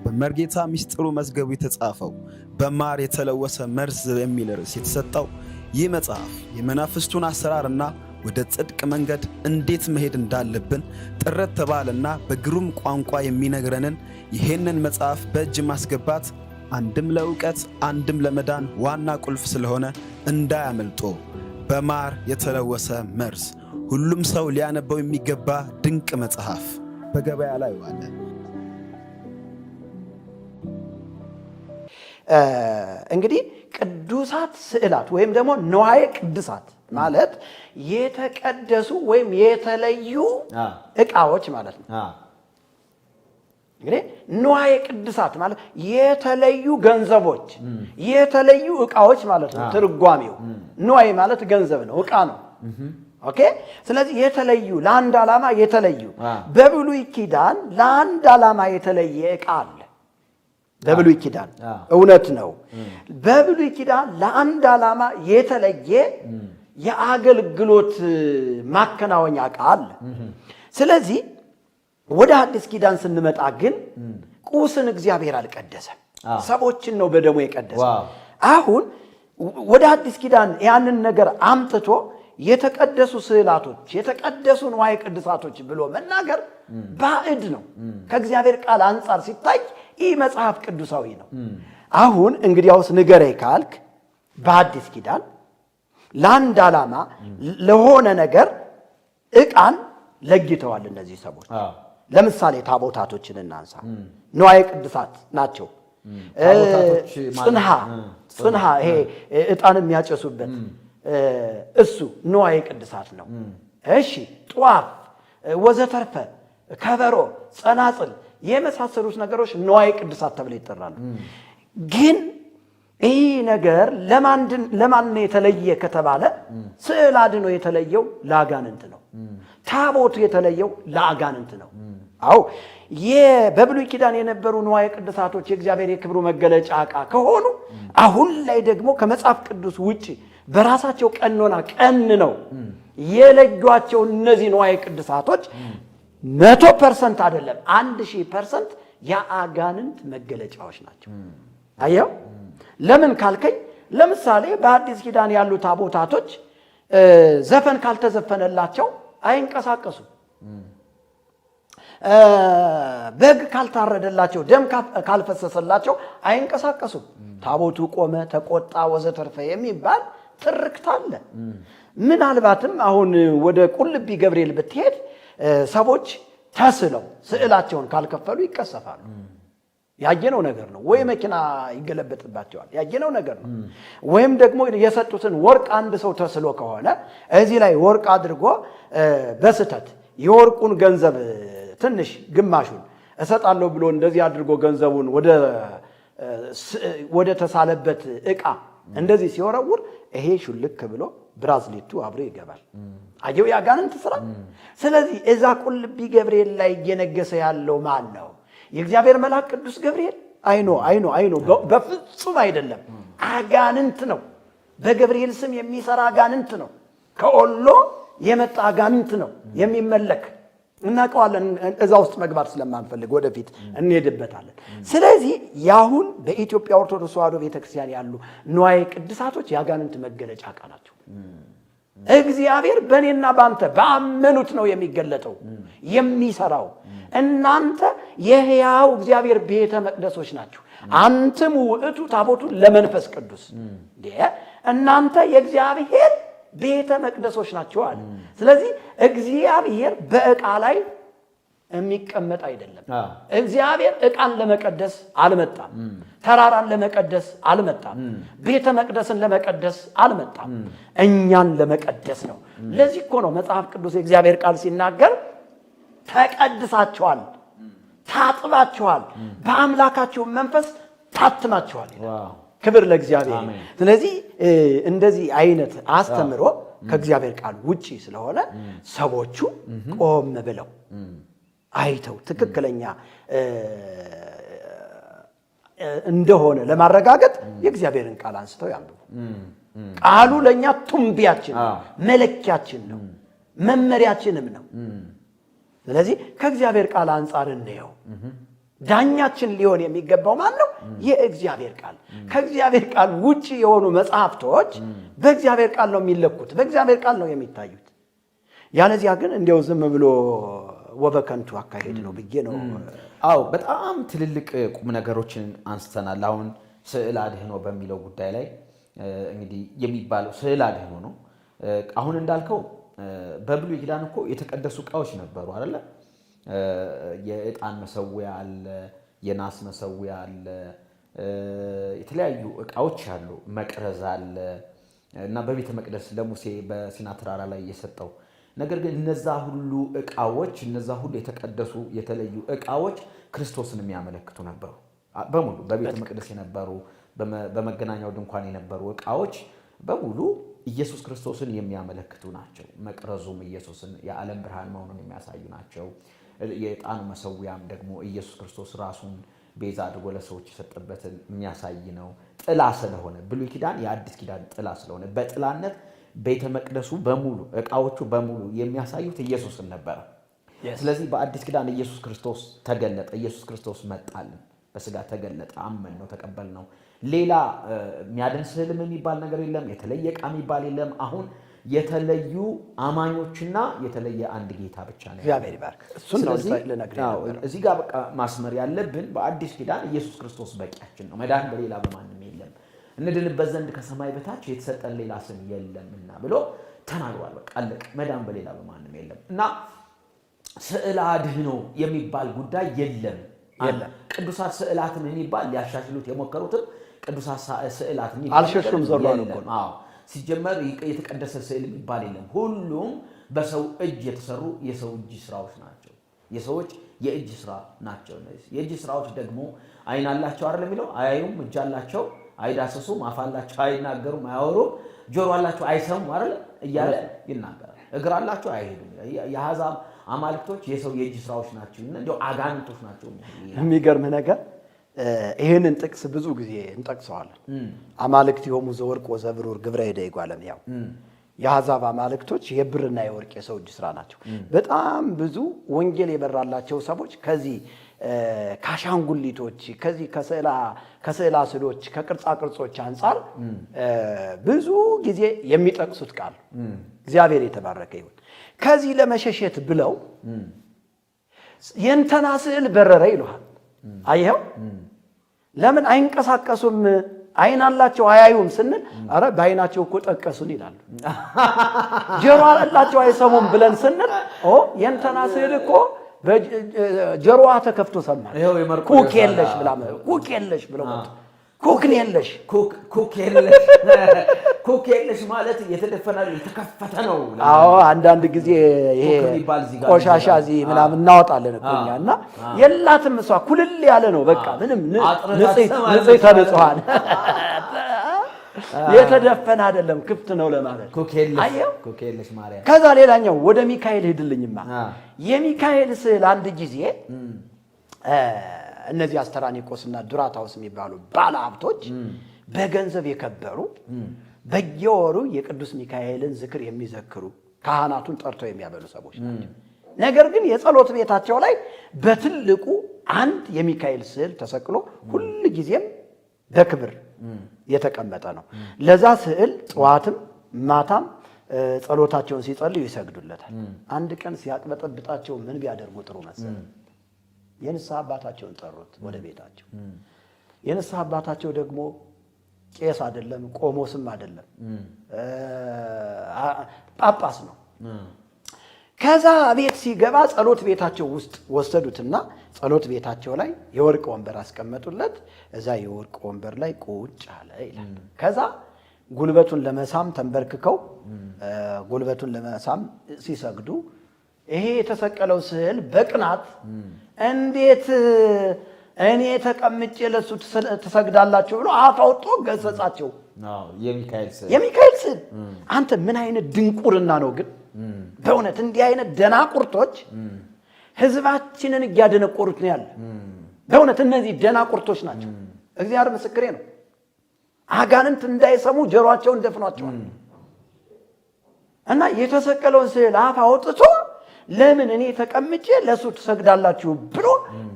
በመርጌታ ሚስጥሩ መዝገቡ የተጻፈው በማር የተለወሰ መርዝ የሚል ርዕስ የተሰጠው ይህ መጽሐፍ የመናፍስቱን አሰራርና ወደ ጽድቅ መንገድ እንዴት መሄድ እንዳለብን ጥረት ባለና በግሩም ቋንቋ የሚነግረንን ይሄንን መጽሐፍ በእጅ ማስገባት አንድም ለእውቀት አንድም ለመዳን ዋና ቁልፍ ስለሆነ እንዳያመልጦ በማር የተለወሰ መርዝ ሁሉም ሰው ሊያነበው የሚገባ ድንቅ መጽሐፍ በገበያ ላይ ዋለ እንግዲህ ቅዱሳት ስዕላት ወይም ደግሞ ንዋየ ቅድሳት ማለት የተቀደሱ ወይም የተለዩ ዕቃዎች ማለት ነው እንግዲህ ንዋየ ቅድሳት ማለት የተለዩ ገንዘቦች የተለዩ ዕቃዎች ማለት ነው ትርጓሜው ንዋይ ማለት ገንዘብ ነው ዕቃ ነው ኦኬ ስለዚህ የተለዩ ለአንድ ዓላማ የተለዩ በብሉይ ኪዳን ለአንድ ዓላማ የተለየ ዕቃ አለ በብሉይ ኪዳን እውነት ነው በብሉይ ኪዳን ለአንድ ዓላማ የተለየ የአገልግሎት ማከናወኛ ዕቃ አለ ስለዚህ ወደ አዲስ ኪዳን ስንመጣ ግን ቁስን እግዚአብሔር አልቀደሰም ሰዎችን ነው በደሙ የቀደሰው አሁን ወደ አዲስ ኪዳን ያንን ነገር አምጥቶ የተቀደሱ ስዕላቶች የተቀደሱ ንዋየ ቅድሳቶች ብሎ መናገር ባዕድ ነው ከእግዚአብሔር ቃል አንፃር ሲታይ ይህ መጽሐፍ ቅዱሳዊ ነው አሁን እንግዲያውስ ንገረኝ ካልክ በአዲስ ኪዳን ለአንድ ዓላማ ለሆነ ነገር ዕቃን ለግተዋል እነዚህ ሰዎች ለምሳሌ ታቦታቶችን እናንሳ ንዋየ ቅድሳት ናቸው ጽንሃ ይሄ ዕጣን የሚያጨሱበት እሱ ንዋየ ቅድሳት ነው እሺ ጧፍ ወዘተርፈ ከበሮ ጸናጽል የመሳሰሉት ነገሮች ንዋየ ቅድሳት ተብለው ይጠራሉ ግን ይህ ነገር ለማን የተለየ ከተባለ ስዕል አድኖ የተለየው ለአጋንንት ነው ታቦቱ የተለየው ለአጋንንት ነው አው በብሉይ ኪዳን የነበሩ ንዋየ ቅድሳቶች የእግዚአብሔር የክብሩ መገለጫ ዕቃ ከሆኑ አሁን ላይ ደግሞ ከመጽሐፍ ቅዱስ ውጪ በራሳቸው ቀኖና ቀን ነው የለጇቸው እነዚህ ንዋየ ቅድሳቶች 100% አይደለም 1000% የአጋንንት መገለጫዎች ናቸው አየው ለምን ካልከኝ ለምሳሌ በአዲስ ኪዳን ያሉ ታቦታቶች ዘፈን ካልተዘፈነላቸው አይንቀሳቀሱ በግ ካልታረደላቸው ደም ካልፈሰሰላቸው አይንቀሳቀሱ ታቦቱ ቆመ ተቆጣ ወዘተርፈ የሚባል ትርክት አለ ምናልባትም አሁን ወደ ቁልቢ ገብርኤል ብትሄድ ሰዎች ተስለው ስዕላቸውን ካልከፈሉ ይቀሰፋሉ ያየነው ነገር ነው ወይ መኪና ይገለበጥባቸዋል ያየነው ነገር ነው ወይም ደግሞ የሰጡትን ወርቅ አንድ ሰው ተስሎ ከሆነ እዚህ ላይ ወርቅ አድርጎ በስተት የወርቁን ገንዘብ ትንሽ ግማሹን እሰጣለሁ ብሎ እንደዚህ አድርጎ ገንዘቡን ወደ ተሳለበት ዕቃ እንደዚህ ሲወረውር ይሄ ሹልክ ብሎ ብራዝሌቱ አብሮ ይገባል። አየው ያጋንንት ስራ። ስለዚህ እዛ ቁልቢ ገብርኤል ላይ እየነገሰ ያለው ማን ነው? የእግዚአብሔር መልአክ ቅዱስ ገብርኤል? አይኖ በፍጹም አይደለም። አጋንንት ነው። በገብርኤል ስም የሚሰራ አጋንንት ነው። ከኦሎ የመጣ አጋንንት ነው የሚመለክ። እናውቀዋለን። እዛ ውስጥ መግባት ስለማንፈልግ ወደፊት እንሄድበታለን። ስለዚህ ያሁን በኢትዮጵያ ኦርቶዶክስ ተዋሕዶ ቤተክርስቲያን ያሉ ንዋየ ቅድሳቶች የአጋንንት መገለጫ ቃላቸው። እግዚአብሔር በእኔና በአንተ በአመኑት ነው የሚገለጠው የሚሰራው። እናንተ የሕያው እግዚአብሔር ቤተ መቅደሶች ናችሁ። አንትሙ ውእቱ ታቦቱ ለመንፈስ ቅዱስ። እናንተ የእግዚአብሔር ቤተ መቅደሶች ናቸው አለ። ስለዚህ እግዚአብሔር በዕቃ ላይ የሚቀመጥ አይደለም። እግዚአብሔር ዕቃን ለመቀደስ አልመጣም። ተራራን ለመቀደስ አልመጣም። ቤተ መቅደስን ለመቀደስ አልመጣም። እኛን ለመቀደስ ነው። ለዚህ እኮ ነው መጽሐፍ ቅዱስ የእግዚአብሔር ቃል ሲናገር ተቀድሳችኋል፣ ታጥባችኋል፣ በአምላካችሁ መንፈስ ታትማችኋል ይላል። ክብር ለእግዚአብሔር። ስለዚህ እንደዚህ አይነት አስተምሮ ከእግዚአብሔር ቃል ውጪ ስለሆነ ሰዎቹ ቆም ብለው አይተው ትክክለኛ እንደሆነ ለማረጋገጥ የእግዚአብሔርን ቃል አንስተው ያንብቡ። ቃሉ ለኛ ቱንቢያችን ነው፣ መለኪያችን ነው፣ መመሪያችንም ነው። ስለዚህ ከእግዚአብሔር ቃል አንጻር እንየው። ዳኛችን ሊሆን የሚገባው ማን ነው? የእግዚአብሔር ቃል። ከእግዚአብሔር ቃል ውጪ የሆኑ መጽሐፍቶች በእግዚአብሔር ቃል ነው የሚለኩት፣ በእግዚአብሔር ቃል ነው የሚታዩት። ያለዚያ ግን እንዲያው ዝም ብሎ ወበከንቱ አካሄድ ነው ብዬ ነው። አዎ በጣም ትልልቅ ቁም ነገሮችን አንስተናል። አሁን ስዕል አድህኖ በሚለው ጉዳይ ላይ እንግዲህ የሚባለው ስዕል አድህኖ ነው። አሁን እንዳልከው በብሉይ ኪዳን እኮ የተቀደሱ ዕቃዎች ነበሩ አይደለ? የዕጣን መሰዊያ አለ፣ የናስ መሰዊያ አለ፣ የተለያዩ ዕቃዎች አሉ፣ መቅረዝ አለ እና በቤተ መቅደስ ለሙሴ በሲና ተራራ ላይ የሰጠው ነገር ግን እነዛ ሁሉ ዕቃዎች እነዛ ሁሉ የተቀደሱ የተለዩ ዕቃዎች ክርስቶስን የሚያመለክቱ ነበሩ። በሙሉ በቤተ መቅደስ የነበሩ በመገናኛው ድንኳን የነበሩ ዕቃዎች በሙሉ ኢየሱስ ክርስቶስን የሚያመለክቱ ናቸው። መቅረዙም ኢየሱስን የዓለም ብርሃን መሆኑን የሚያሳዩ ናቸው። የዕጣኑ መሰዊያም ደግሞ ኢየሱስ ክርስቶስ ራሱን ቤዛ አድርጎ ለሰዎች የሰጠበትን የሚያሳይ ነው። ጥላ ስለሆነ ብሉይ ኪዳን የአዲስ ኪዳን ጥላ ስለሆነ በጥላነት ቤተ መቅደሱ በሙሉ ዕቃዎቹ በሙሉ የሚያሳዩት ኢየሱስን ነበረ። ስለዚህ በአዲስ ኪዳን ኢየሱስ ክርስቶስ ተገለጠ። ኢየሱስ ክርስቶስ መጣልን፣ በስጋ ተገለጠ፣ አመን ነው፣ ተቀበል ነው። ሌላ የሚያድን ስዕልም የሚባል ነገር የለም። የተለየ ዕቃ የሚባል የለም። አሁን የተለዩ አማኞችና የተለየ አንድ ጌታ ብቻ ነው። እግዚአብሔር ይባርክ። እሱን ነው ለነገር እዚህ ጋር በቃ ማስመር ያለብን በአዲስ ኪዳን ኢየሱስ ክርስቶስ በቂያችን ነው። መዳን በሌላ በማንም የለም፣ እንድንበት ዘንድ ከሰማይ በታች የተሰጠን ሌላ ስም የለምና ብሎ ተናግሯል። በቃ አለቀ። መዳን በሌላ በማንም የለም እና ስዕል አድህኖ የሚባል ጉዳይ የለም። ቅዱሳት ስዕላትን የሚባል ሊያሻሽሉት የሞከሩትም ቅዱሳት ስዕላት አልሸሹም ዘሯን እኮ ነው። አዎ ሲጀመር የተቀደሰ ስዕል የሚባል የለም። ሁሉም በሰው እጅ የተሰሩ የሰው እጅ ስራዎች ናቸው። የሰዎች የእጅ ስራ ናቸው። እነዚህ የእጅ ስራዎች ደግሞ አይን አላቸው አይደል የሚለው፣ አያዩም፣ እጅ አላቸው አይዳሰሱም፣ አፍ አላቸው አይናገሩም፣ አያወሩም፣ ጆሮ አላቸው አይሰሙም አይደል እያለ ይናገራል። እግር አላቸው አይሄዱም። የአሕዛብ አማልክቶች የሰው የእጅ ስራዎች ናቸው እና እንደው አጋንንቶች ናቸው። የሚገርም ነገር ይሄንን ጥቅስ ብዙ ጊዜ እንጠቅሰዋለን። አማልክት የሆኑ ዘወርቅ ወዘብሩር ግብረ እደ ይጓለም። ያው የአሕዛብ አማልክቶች የብርና የወርቅ የሰው እጅ ስራ ናቸው። በጣም ብዙ ወንጌል የበራላቸው ሰዎች ከዚህ ከአሻንጉሊቶች ከዚህ ከስዕላ ስዕሎች ከቅርጻ ቅርጾች አንጻር ብዙ ጊዜ የሚጠቅሱት ቃል እግዚአብሔር የተባረከ ይሁን። ከዚህ ለመሸሸት ብለው የእንተና ስዕል በረረ ይሉሃል። አየኸው? ለምን አይንቀሳቀሱም? አይን አላቸው አያዩም ስንል አረ በአይናቸው እኮ ጠቀሱን ይላሉ። ጆሮ አላቸው አይሰሙም ብለን ስንል የእንተና ስዕል እኮ ጀሮዋ ተከፍቶ ሰማል። ኩክ የለሽ ብላ ኩክ የለሽ ብለው ኩክን የለሽ ኩክ የለሽ ማለት የተደፈነ የተከፈተ ነው። አዎ አንዳንድ ጊዜ ይሄ ቆሻሻ እዚህ ምናምን እናወጣለን እኮ እኛ እና የላትም እሷ ኩልል ያለ ነው። በቃ ምንም ንጽሕተ ንጹሐን የተደፈነ አይደለም ክፍት ነው ለማለት ኮኬለሽ ማርያም። ከዛ ሌላኛው ወደ ሚካኤል ሄድልኝማ የሚካኤል ስዕል አንድ ጊዜ እነዚህ አስተራኒቆስና ዱራታውስ የሚባሉ ባለ ሀብቶች በገንዘብ የከበሩ በየወሩ የቅዱስ ሚካኤልን ዝክር የሚዘክሩ ካህናቱን ጠርተው የሚያበሉ ሰዎች ናቸው። ነገር ግን የጸሎት ቤታቸው ላይ በትልቁ አንድ የሚካኤል ስዕል ተሰቅሎ ሁል ጊዜም በክብር የተቀመጠ ነው። ለዛ ስዕል ጠዋትም ማታም ጸሎታቸውን ሲጸልዩ ይሰግዱለታል። አንድ ቀን ሲያቅበጠብጣቸው ምን ቢያደርጉ ጥሩ መሰለ? የንስሐ አባታቸውን ጠሩት ወደ ቤታቸው። የንስሐ አባታቸው ደግሞ ቄስ አይደለም፣ ቆሞስም አይደለም፣ ጳጳስ ነው። ከዛ ቤት ሲገባ ጸሎት ቤታቸው ውስጥ ወሰዱትና ጸሎት ቤታቸው ላይ የወርቅ ወንበር አስቀመጡለት። እዛ የወርቅ ወንበር ላይ ቁጭ አለ ይላል። ከዛ ጉልበቱን ለመሳም ተንበርክከው ጉልበቱን ለመሳም ሲሰግዱ ይሄ የተሰቀለው ስዕል በቅናት እንዴት እኔ ተቀምጬ ለሱ ትሰግዳላችሁ ብሎ አፍ አውጥቶ ገሰጻቸው። የሚካኤል ስዕል አንተ ምን አይነት ድንቁርና ነው ግን! በእውነት እንዲህ አይነት ደናቁርቶች ህዝባችንን እያደነቆሩት ነው ያለ። በእውነት እነዚህ ደናቁርቶች ናቸው። እግዚአብሔር ምስክሬ ነው። አጋንንት እንዳይሰሙ ጆሮአቸውን ደፍኗቸዋል። እና የተሰቀለውን ስዕል አፍ አውጥቶ ለምን እኔ ተቀምጬ ለሱ ትሰግዳላችሁ ብሎ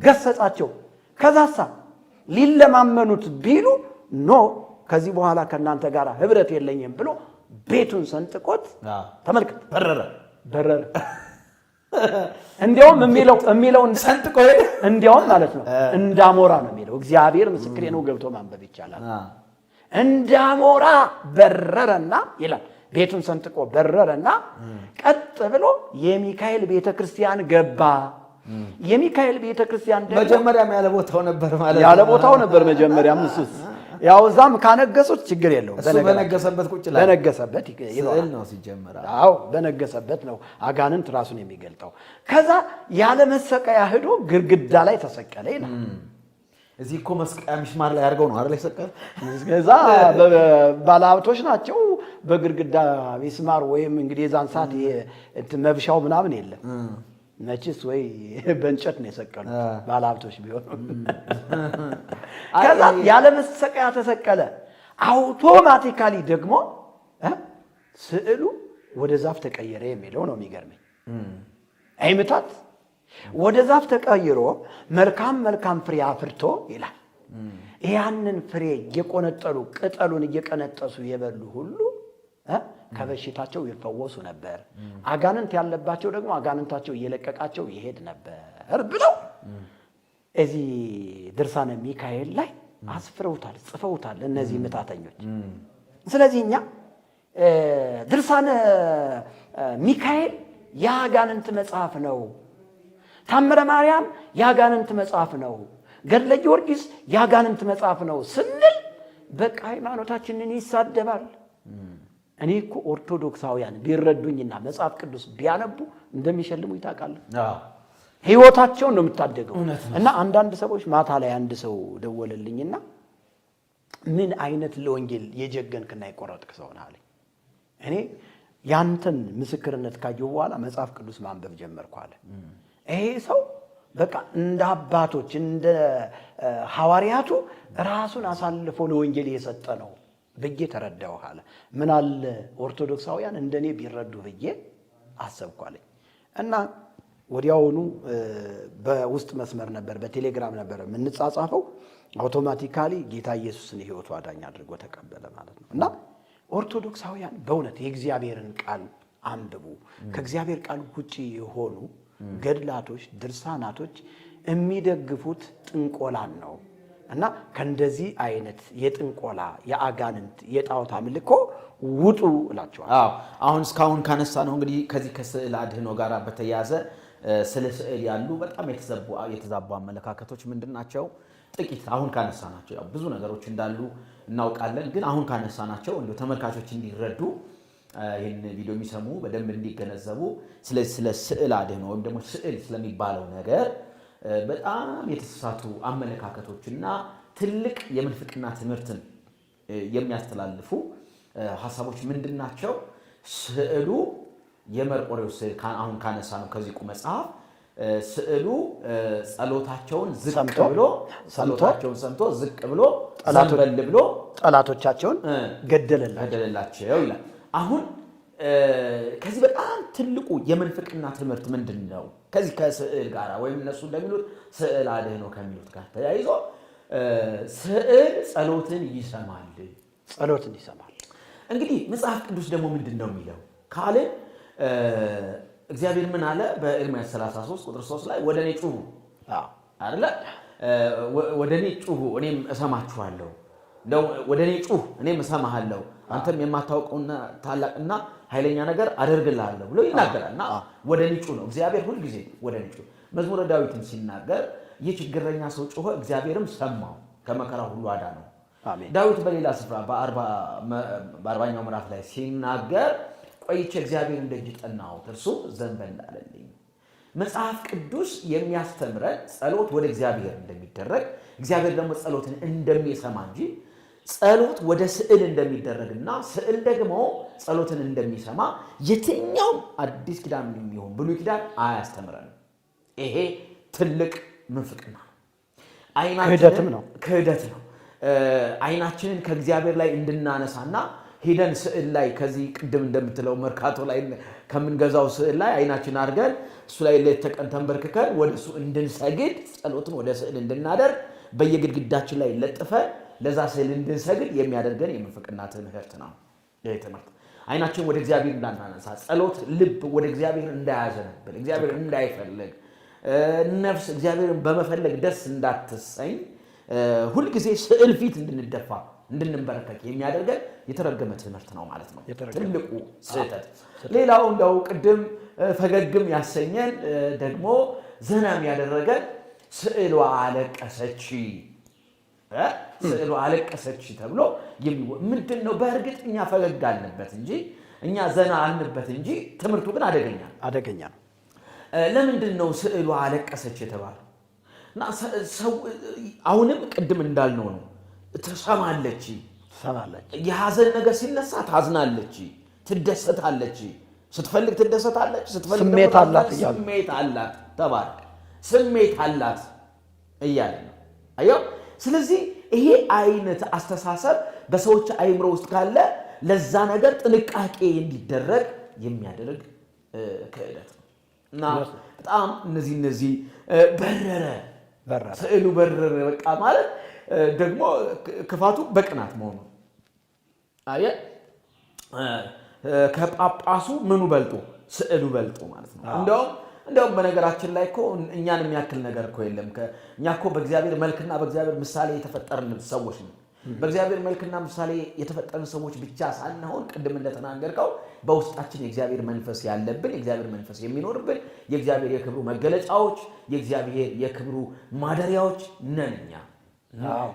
ገሰጻቸው። ከዛሳ ሊለማመኑት ቢሉ ኖ ከዚህ በኋላ ከእናንተ ጋር ህብረት የለኝም ብሎ ቤቱን ሰንጥቆት ተመልከት በረረ። እንዲያውም የሚለው ሰንጥቆ እንዲያውም ማለት ነው እንዳሞራ ነው የሚለው። እግዚአብሔር ምስክሬ ነው፣ ገብቶ ማንበብ ይቻላል። እንዳሞራ በረረና ይላል። ቤቱን ሰንጥቆ በረረና ቀጥ ብሎ የሚካኤል ቤተክርስቲያን ገባ። የሚካኤል ቤተክርስቲያን ደግሞ መጀመሪያም ያለ ቦታው ነበር ማለት ነው። ያለ ቦታው ነበር መጀመሪያም እሱስ ያው ዛም ካነገሱት ችግር የለውም። በነገሰበት ቁጭ ላይ በነገሰበት ይላል ነው ሲጀመር። አዎ በነገሰበት ነው አጋንንት ራሱን የሚገልጠው። ከዛ ያለ መሰቀያ ሄዶ ግርግዳ ላይ ተሰቀለ ይላል። እዚህ እኮ መስቀያ ሚስማር ላይ አድርገው ነው አይደል የሰቀለ። ከዛ ባለሀብቶች ናቸው በግርግዳ ሚስማር ወይም እንግዲህ የዛን ሰዓት መብሻው ምናምን የለም መችስ ወይ በእንጨት ነው የሰቀሉት ባለሀብቶች ቢሆኑ። ከዛ ያለ መሰቀያ ተሰቀለ። አውቶማቲካሊ ደግሞ ስዕሉ ወደ ዛፍ ተቀየረ የሚለው ነው የሚገርመኝ። አይምታት ወደ ዛፍ ተቀይሮ መልካም ፍሬ አፍርቶ ይላል። ያንን ፍሬ እየቆነጠሉ ቅጠሉን እየቀነጠሱ የበሉ ሁሉ ከበሽታቸው ይፈወሱ ነበር። አጋንንት ያለባቸው ደግሞ አጋንንታቸው እየለቀቃቸው ይሄድ ነበር ብለው እዚህ ድርሳነ ሚካኤል ላይ አስፍረውታል፣ ጽፈውታል እነዚህ ምታተኞች። ስለዚህ እኛ ድርሳነ ሚካኤል የአጋንንት መጽሐፍ ነው፣ ታምረ ማርያም የአጋንንት መጽሐፍ ነው፣ ገድለ ጊዮርጊስ የአጋንንት መጽሐፍ ነው ስንል በቃ ሃይማኖታችንን ይሳደባል። እኔ እኮ ኦርቶዶክሳውያን ቢረዱኝና መጽሐፍ ቅዱስ ቢያነቡ እንደሚሸልሙ ይታወቃል። ህይወታቸውን ነው የምታደገው። እና አንዳንድ ሰዎች ማታ ላይ አንድ ሰው ደወለልኝና ምን አይነት ለወንጌል የጀገንክና የቆረጥክ ሰው ነህ አለኝ። እኔ ያንተን ምስክርነት ካየሁ በኋላ መጽሐፍ ቅዱስ ማንበብ ጀመርኩ አለ። ይሄ ሰው በቃ እንደ አባቶች እንደ ሐዋርያቱ ራሱን አሳልፎ ለወንጌል የሰጠ ነው ብዬ ተረዳሁ አለ። ምን አለ ኦርቶዶክሳውያን እንደኔ ቢረዱ ብዬ አሰብኩ አለኝ። እና ወዲያውኑ በውስጥ መስመር ነበር በቴሌግራም ነበር የምንጻጻፈው። አውቶማቲካሊ ጌታ ኢየሱስን ሕይወቱ አዳኝ አድርጎ ተቀበለ ማለት ነው። እና ኦርቶዶክሳውያን በእውነት የእግዚአብሔርን ቃል አንብቡ። ከእግዚአብሔር ቃል ውጪ የሆኑ ገድላቶች፣ ድርሳናቶች የሚደግፉት ጥንቆላን ነው። እና ከእንደዚህ አይነት የጥንቆላ የአጋንንት የጣዖት አምልኮ ውጡ እላቸዋለሁ። አሁን እስካሁን ካነሳ ነው እንግዲህ ከዚህ ከስዕል አድህኖ ጋር በተያያዘ ስለ ስዕል ያሉ በጣም የተዛቡ አመለካከቶች ምንድን ናቸው? ጥቂት አሁን ካነሳ ናቸው። ያው ብዙ ነገሮች እንዳሉ እናውቃለን። ግን አሁን ካነሳ ናቸው እንደው ተመልካቾች እንዲረዱ ይህን ቪዲዮ የሚሰሙ በደንብ እንዲገነዘቡ ስለ ስዕል አድህኖ ወይም ደግሞ ስዕል ስለሚባለው ነገር በጣም የተሳሳቱ አመለካከቶችና ትልቅ የምንፍቅና ትምህርትን የሚያስተላልፉ ሐሳቦች ምንድናቸው? ስዕሉ የመርቆሬዎስ ስዕል አሁን ካነሳ ነው ከዚህ መጽሐፍ ስዕሉ ጸሎታቸውን ዝቅ ብሎ ጸሎታቸውን ሰምቶ ዝቅ ብሎ ዘንበል ብሎ ጠላቶቻቸውን ገደለላቸው ይላል። አሁን ከዚህ በጣም ትልቁ የምንፍቅና ትምህርት ምንድነው? ከዚህ ከስዕል ጋር ወይም እነሱ እንደሚሉት ስዕል አድህኖ ከሚሉት ጋር ተያይዞ ስዕል ጸሎትን ይሰማል። እንግዲህ መጽሐፍ ቅዱስ ደግሞ ምንድነው የሚለው ካለ እግዚአብሔር ምን አለ? በኤርምያስ 33 ቁጥር 3 ላይ ወደኔ ጩሁ አይደለ? ወደኔ ጩሁ እኔም እሰማችኋለሁ። ወደኔ ጩህ እኔም እሰማሃለሁ፣ አንተም የማታውቀውና ታላቅና ኃይለኛ ነገር አደርግልሃለሁ ብሎ ይናገራልና ወደኔ ጩህ ነው። እግዚአብሔር ሁሉ ጊዜ ወደኔ ጩህ። መዝሙረ ዳዊትም ሲናገር ይህ ችግረኛ ሰው ጮኸ፣ እግዚአብሔርም ሰማው፣ ከመከራ ሁሉ አዳነው። ዳዊት በሌላ ስፍራ በ40ኛው ምዕራፍ ላይ ሲናገር ቆይቼ እግዚአብሔርን ደጅ ጠናሁት፣ እርሱ ዘንበል አለልኝ። መጽሐፍ ቅዱስ የሚያስተምረን ጸሎት ወደ እግዚአብሔር እንደሚደረግ እግዚአብሔር ደግሞ ጸሎትን እንደሚሰማ እንጂ ጸሎት ወደ ስዕል እንደሚደረግና ስዕል ደግሞ ጸሎትን እንደሚሰማ የትኛው አዲስ ኪዳን የሚሆን ብሉይ ኪዳን አያስተምረንም። ይሄ ትልቅ ምንፍቅና ክህደት ነው። አይናችንን ከእግዚአብሔር ላይ እንድናነሳና ሄደን ስዕል ላይ ከዚህ ቅድም እንደምትለው መርካቶ ላይ ከምንገዛው ስዕል ላይ አይናችን አድርገን እሱ ላይ ለተቀን ተንበርክከን ወደ እሱ እንድንሰግድ ጸሎትን ወደ ስዕል እንድናደርግ በየግድግዳችን ላይ ለጥፈን ለዛ ስዕል እንድንሰግድ የሚያደርገን የምንፍቅና ትምህርት ነው። ይሄ ትምህርት አይናችን ወደ እግዚአብሔር እንዳናነሳ፣ ጸሎት ልብ ወደ እግዚአብሔር እንዳያዘነብል፣ እግዚአብሔር እንዳይፈልግ፣ ነፍስ እግዚአብሔርን በመፈለግ ደስ እንዳትሰኝ ሁልጊዜ ስዕል ፊት እንድንደፋ እንድንበረከክ የሚያደርገን የተረገመ ትምህርት ነው ማለት ነው። ትልቁ ስህተት። ሌላው እንደው ቅድም ፈገግም ያሰኘን ደግሞ ዘናም ያደረገን ስዕሏ አለቀሰች ተብሎ ምንድነው? በእርግጥ እኛ ፈገግ አልንበት እንጂ እኛ ዘና አልንበት እንጂ ትምህርቱ ግን አደገኛ ነው። ለምንድን ነው ስዕሏ አለቀሰች የተባለው? እና አሁንም ቅድም እንዳልነው ነው። ትሰማለች። የሐዘን ነገር ሲነሳ ታዝናለች፣ ትደሰታለች፣ ስትፈልግ ትደሰታለች፣ ስትፈልግ ስሜት አላት ተባለ። ስሜት አላት እያለ ነው። አየው። ስለዚህ ይሄ አይነት አስተሳሰብ በሰዎች አይምሮ ውስጥ ካለ ለዛ ነገር ጥንቃቄ እንዲደረግ የሚያደርግ ክህደት ነው እና በጣም እነዚህ በረረ ስዕሉ በረረ በቃ ማለት ደግሞ ክፋቱ በቅናት መሆኑ አየ ከጳጳሱ ምኑ በልጦ ስዕሉ በልጦ ማለት ነው። እንደውም በነገራችን ላይ እኮ እኛን የሚያክል ነገር እኮ የለም። እኛ እኮ በእግዚአብሔር መልክና በእግዚአብሔር ምሳሌ የተፈጠርን ሰዎች ነን። በእግዚአብሔር መልክና ምሳሌ የተፈጠርን ሰዎች ብቻ ሳንሆን ቅድም እንደተናገርከው በውስጣችን የእግዚአብሔር መንፈስ ያለብን፣ የእግዚአብሔር መንፈስ የሚኖርብን፣ የእግዚአብሔር የክብሩ መገለጫዎች፣ የእግዚአብሔር የክብሩ ማደሪያዎች ነን እኛ።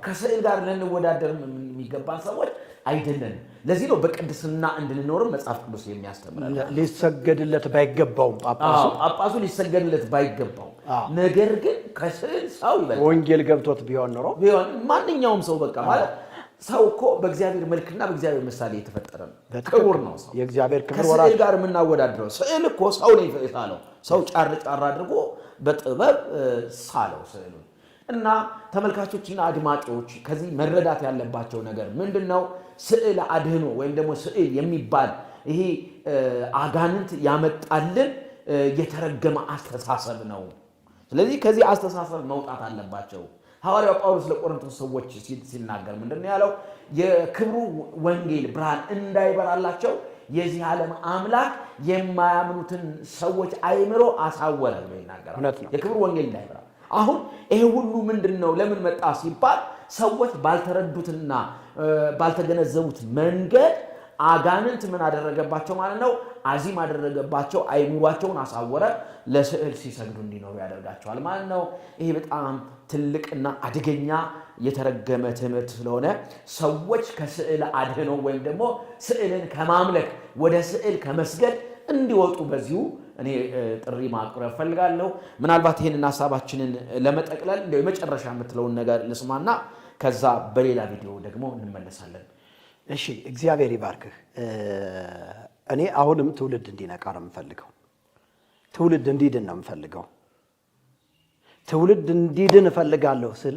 ከስዕል ጋር ልንወዳደር የሚገባን ሰዎች አይደለንም። ለዚህ ነው በቅድስና እንድንኖርም መጽሐፍ ቅዱስ የሚያስተምረን። ሊሰገድለት ባይገባውም ጳጳሱ ሊሰገድለት ባይገባውም፣ ነገር ግን ከስዕል ሰው ይበልጣል። ወንጌል ገብቶት ቢሆን ማንኛውም ሰው በቃ ማለት ሰው እኮ በእግዚአብሔር መልክና በእግዚአብሔር ምሳሌ የተፈጠረ ነው። ክቡር ነው ሰው። የእግዚአብሔር ክብር ከስዕል ጋር የምናወዳድረው ስዕል እኮ ሰው ነው የሳለው። ሰው ጫር አድርጎ በጥበብ ሳለው ስዕሉን። እና ተመልካቾችና አድማጮች ከዚህ መረዳት ያለባቸው ነገር ምንድነው? ስዕል አድህኖ ወይም ደግሞ ስዕል የሚባል ይሄ አጋንንት ያመጣልን የተረገመ አስተሳሰብ ነው። ስለዚህ ከዚህ አስተሳሰብ መውጣት አለባቸው። ሐዋርያው ጳውሎስ ለቆሮንቶስ ሰዎች ሲናገር ምንድነው ያለው? የክብሩ ወንጌል ብርሃን እንዳይበራላቸው የዚህ ዓለም አምላክ የማያምኑትን ሰዎች አይምሮ አሳወረ ብሎ ይናገራል። የክብሩ ወንጌል እንዳይበራ። አሁን ይሄ ሁሉ ምንድነው? ለምን መጣ ሲባል ሰዎች ባልተረዱትና ባልተገነዘቡት መንገድ አጋንንት ምን አደረገባቸው ማለት ነው? አዚም አደረገባቸው፣ አይምሯቸውን አሳወረ፣ ለስዕል ሲሰግዱ እንዲኖሩ ያደርጋቸዋል ማለት ነው። ይሄ በጣም ትልቅና አደገኛ የተረገመ ትምህርት ስለሆነ ሰዎች ከስዕል አድህነው ወይም ደግሞ ስዕልን ከማምለክ ወደ ስዕል ከመስገድ እንዲወጡ በዚሁ እኔ ጥሪ ማቅረብ ፈልጋለሁ። ምናልባት ይሄንን ሐሳባችንን ለመጠቅለል እንደው የመጨረሻ የምትለውን ነገር ልስማና ከዛ በሌላ ቪዲዮ ደግሞ እንመለሳለን። እሺ እግዚአብሔር ይባርክህ። እኔ አሁንም ትውልድ እንዲነቃ ነው የምፈልገው። ትውልድ እንዲድን ነው የምፈልገው። ትውልድ እንዲድን እፈልጋለሁ ስል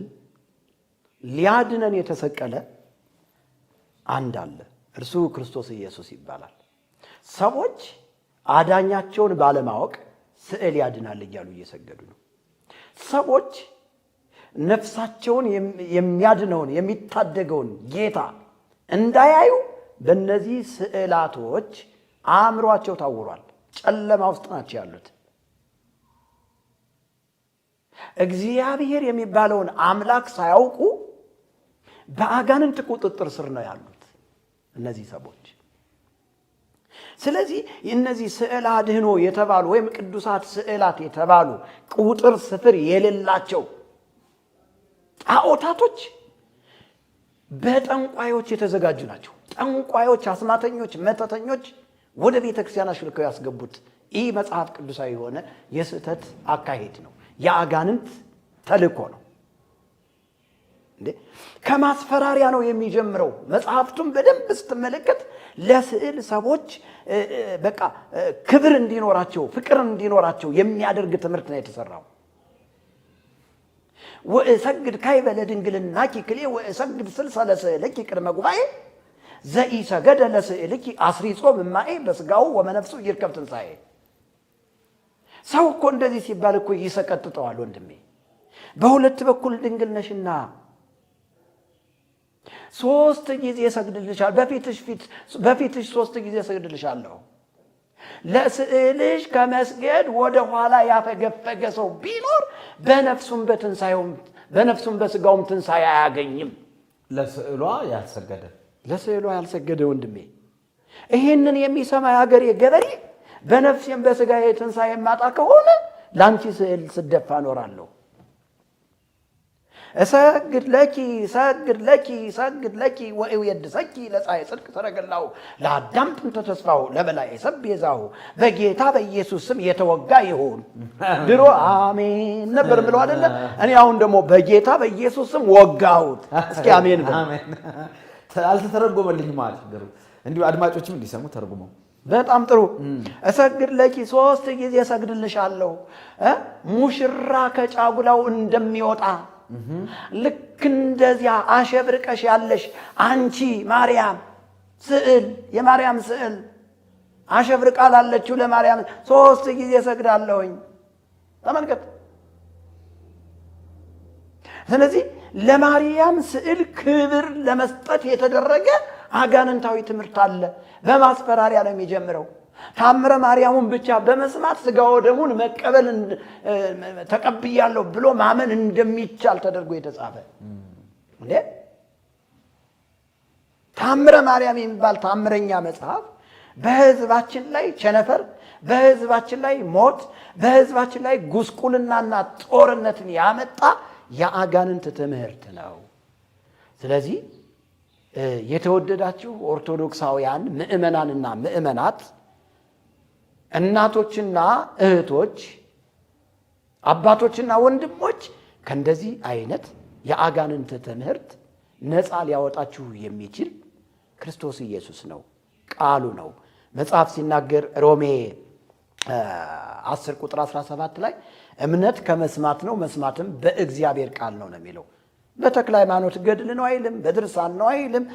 ሊያድነን የተሰቀለ አንድ አለ። እርሱ ክርስቶስ ኢየሱስ ይባላል። ሰዎች አዳኛቸውን ባለማወቅ ስዕል ያድናል እያሉ እየሰገዱ ነው። ሰዎች ነፍሳቸውን የሚያድነውን የሚታደገውን ጌታ እንዳያዩ በእነዚህ ስዕላቶች አእምሯቸው ታውሯል። ጨለማ ውስጥ ናቸው ያሉት። እግዚአብሔር የሚባለውን አምላክ ሳያውቁ በአጋንንት ቁጥጥር ስር ነው ያሉት እነዚህ ሰዎች። ስለዚህ እነዚህ ስዕል አድህኖ የተባሉ ወይም ቅዱሳት ስዕላት የተባሉ ቁጥር ስፍር የሌላቸው ጣዖታቶች በጠንቋዮች የተዘጋጁ ናቸው። ጠንቋዮች፣ አስማተኞች፣ መተተኞች ወደ ቤተ ክርስቲያን አሽልከው ያስገቡት ይህ መጽሐፍ ቅዱሳዊ የሆነ የስህተት አካሄድ ነው። የአጋንንት ተልእኮ ነው። ከማስፈራሪያ ነው የሚጀምረው። መጽሐፍቱን በደንብ ስትመለከት ለስዕል ሰዎች በቃ ክብር እንዲኖራቸው፣ ፍቅር እንዲኖራቸው የሚያደርግ ትምህርት ነው የተሰራው። ወእሰግድ ካይበ ለድንግልናኪ ክልኤ ወእሰግድ ስልሰ ለስዕልኪ ቅድመ ጉባኤ ዘኢሰገደ ለስዕልኪ አስሪጾ እማኤ በስጋው ወመነፍሱ ይርከብ ትንሣኤ። ሰው እኮ እንደዚህ ሲባል እኮ ይሰቀጥጠዋል ወንድሜ። በሁለት በኩል ድንግል ነሽና 3 ጊዜ እሰግድልሻለሁ፣ በፊትሽ 3 ጊዜ እሰግድልሻለሁ። ለስዕልሽ ከመስገድ ወደ ኋላ ያፈገፈገ ሰው ቢኖር በነፍሱም በስጋውም ትንሣኤ አያገኝም። ለስዕሏ ያልሰገደ ወንድሜ፣ ይህንን የሚሰማ የሀገሬ ገበሬ በነፍሴም በስጋዬ ትንሣኤ የማጣ ከሆነ ለአንቺ ስዕል ስደፋ እኖራለሁ። እሰግድ ለኪ ወእየድሰኪ ለፀሐይ ጽድቅ ሰረገላው ለአዳም ጥንተ ተስፋው ለበላይ ሰብ ቤዛው በጌታ በኢየሱስ ስም የተወጋ ይሁን። ድሮ አሜን ነበር ብለው አይደለ? እኔ አሁን ደግሞ በጌታ በኢየሱስ ስም ወጋሁት። እስኪ አሜን በል። አልተተረጎመልኝም ማለት ነው። እንዲሁ አድማጮችም እንዲሰሙ ተርጉመው። በጣም ጥሩ። እሰግድ ለኪ 3 ጊዜ እሰግድልሻለሁ። ሙሽራ ከጫጉላው እንደሚወጣ ልክ እንደዚያ አሸብርቀሽ ያለሽ አንቺ ማርያም ስዕል፣ የማርያም ስዕል አሸብርቃ ላለችው ለማርያም 3 ጊዜ እሰግዳለሁኝ። ተመልከት። ስለዚህ ለማርያም ስዕል ክብር ለመስጠት የተደረገ አጋንንታዊ ትምህርት አለ። በማስፈራሪያ ነው የሚጀምረው። ታምረ ማርያሙን ብቻ በመስማት ስጋው ደሙን መቀበል ተቀብያለሁ ብሎ ማመን እንደሚቻል ተደርጎ የተጻፈ እንዴ! ታምረ ማርያም የሚባል ታምረኛ መጽሐፍ በሕዝባችን ላይ ቸነፈር፣ በሕዝባችን ላይ ሞት፣ በሕዝባችን ላይ ጉስቁልናና ጦርነትን ያመጣ የአጋንንት ትምህርት ነው። ስለዚህ የተወደዳችሁ ኦርቶዶክሳውያን ምእመናንና ምእመናት፣ እናቶችና እህቶች፣ አባቶችና ወንድሞች ከእንደዚህ አይነት የአጋንንት ትምህርት ነፃ ሊያወጣችሁ የሚችል ክርስቶስ ኢየሱስ ነው፣ ቃሉ ነው። መጽሐፍ ሲናገር ሮሜ 10 ቁጥር 17 ላይ እምነት ከመስማት ነው፣ መስማትም በእግዚአብሔር ቃል ነው ነው የሚለው። በተክለ ሃይማኖት ገድል ነው አይልም፣ በድርሳን ነው አይልም፣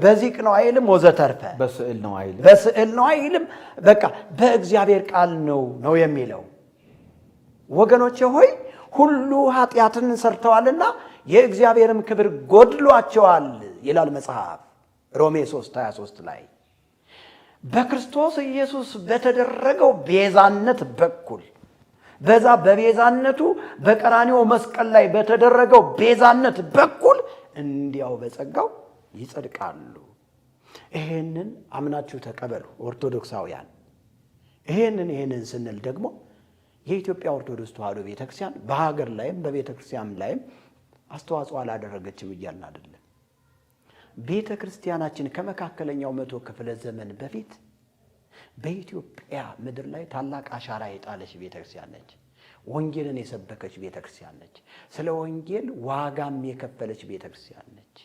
በዚቅ ነው አይልም፣ ወዘተርፈ በስዕል ነው አይልም። በቃ በእግዚአብሔር ቃል ነው የሚለው። ወገኖቼ ሆይ ሁሉ ኃጢአትን ሰርተዋልና የእግዚአብሔርም ክብር ጎድሏቸዋል ይላል መጽሐፍ ሮሜ 3:23 ላይ። በክርስቶስ ኢየሱስ በተደረገው ቤዛነት በኩል በዛ በቤዛነቱ በቀራንዮ መስቀል ላይ በተደረገው ቤዛነት በኩል እንዲያው በጸጋው ይጸድቃሉ። ይሄንን አምናችሁ ተቀበሉ ኦርቶዶክሳውያን። ይሄንን ስንል ደግሞ የኢትዮጵያ ኦርቶዶክስ ተዋሕዶ ቤተክርስቲያን በሀገር ላይም በቤተክርስቲያን ላይም አስተዋጽኦ አላደረገችም እያልን አይደለም። ቤተክርስቲያናችን ከመካከለኛው 100 ክፍለ ዘመን በፊት በኢትዮጵያ ምድር ላይ ታላቅ አሻራ የጣለች ቤተክርስቲያን ነች። ወንጌልን የሰበከች ቤተክርስቲያን ነች። ስለ ወንጌል ዋጋም የከፈለች ቤተክርስቲያን ነች።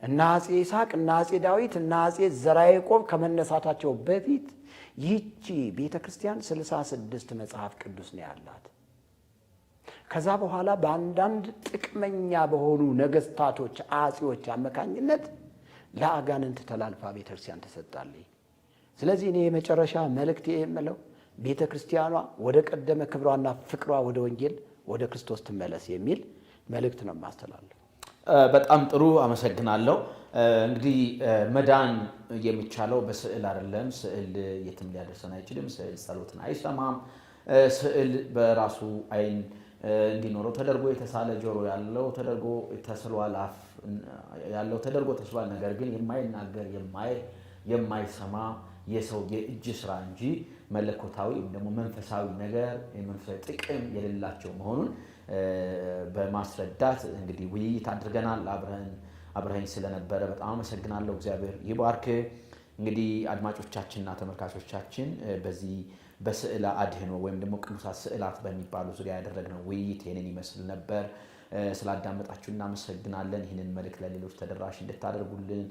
እና አፄ ይስሐቅ እና አፄ ዳዊት እና አፄ ዘርዓ ያዕቆብ ከመነሳታቸው በፊት ይህቺ ቤተክርስቲያን 66 መጽሐፍ ቅዱስ ነው ያላት። ከዛ በኋላ በአንዳንድ ጥቅመኛ በሆኑ ነገስታቶች አፄዎች አማካኝነት ለአጋንንት ተላልፋ ቤተክርስቲያን ተሰጣለች። ስለዚህ እኔ የመጨረሻ መልእክት የምለው ቤተክርስቲያኗ ወደ ቀደመ ክብሯና ፍቅሯ ወደ ወንጌል ወደ ክርስቶስ ትመለስ የሚል መልእክት ነው ማስተላለፍ። በጣም ጥሩ አመሰግናለሁ። እንግዲህ መዳን የሚቻለው በስዕል አይደለም። ስዕል የትም ሊያደርሰን አይችልም። ስዕል ጸሎትን አይሰማም። ስዕል በራሱ አይን እንዲኖረው ተደርጎ የተሳለ ጆሮ ያለው ተደርጎ ተስሏል፣ አፍ ያለው ተደርጎ ተስሏል። ነገር ግን የማይናገር የማይሰማ የሰው የእጅ ስራ እንጂ መለኮታዊ ወይም ደግሞ መንፈሳዊ ነገር የመንፈሳዊ ጥቅም የሌላቸው መሆኑን በማስረዳት እንግዲህ ውይይት አድርገናል። አብረኸኝ ስለነበረ በጣም አመሰግናለሁ። እግዚአብሔር ይባርክ። እንግዲህ አድማጮቻችንና ተመልካቾቻችን በዚህ በስዕለ አድኅኖ ወይም ደግሞ ቅዱሳት ስዕላት በሚባሉ ዙሪያ ያደረግነው ውይይት ይህንን ይመስል ነበር። ስላዳመጣችሁ እናመሰግናለን። ይህንን መልእክት ለሌሎች ተደራሽ እንድታደርጉልን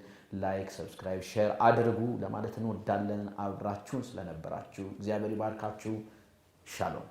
ላይክ፣ ሰብስክራይብ፣ ሼር አድርጉ ለማለት እንወዳለን። አብራችሁን ስለነበራችሁ እግዚአብሔር ይባርካችሁ። ሻሎም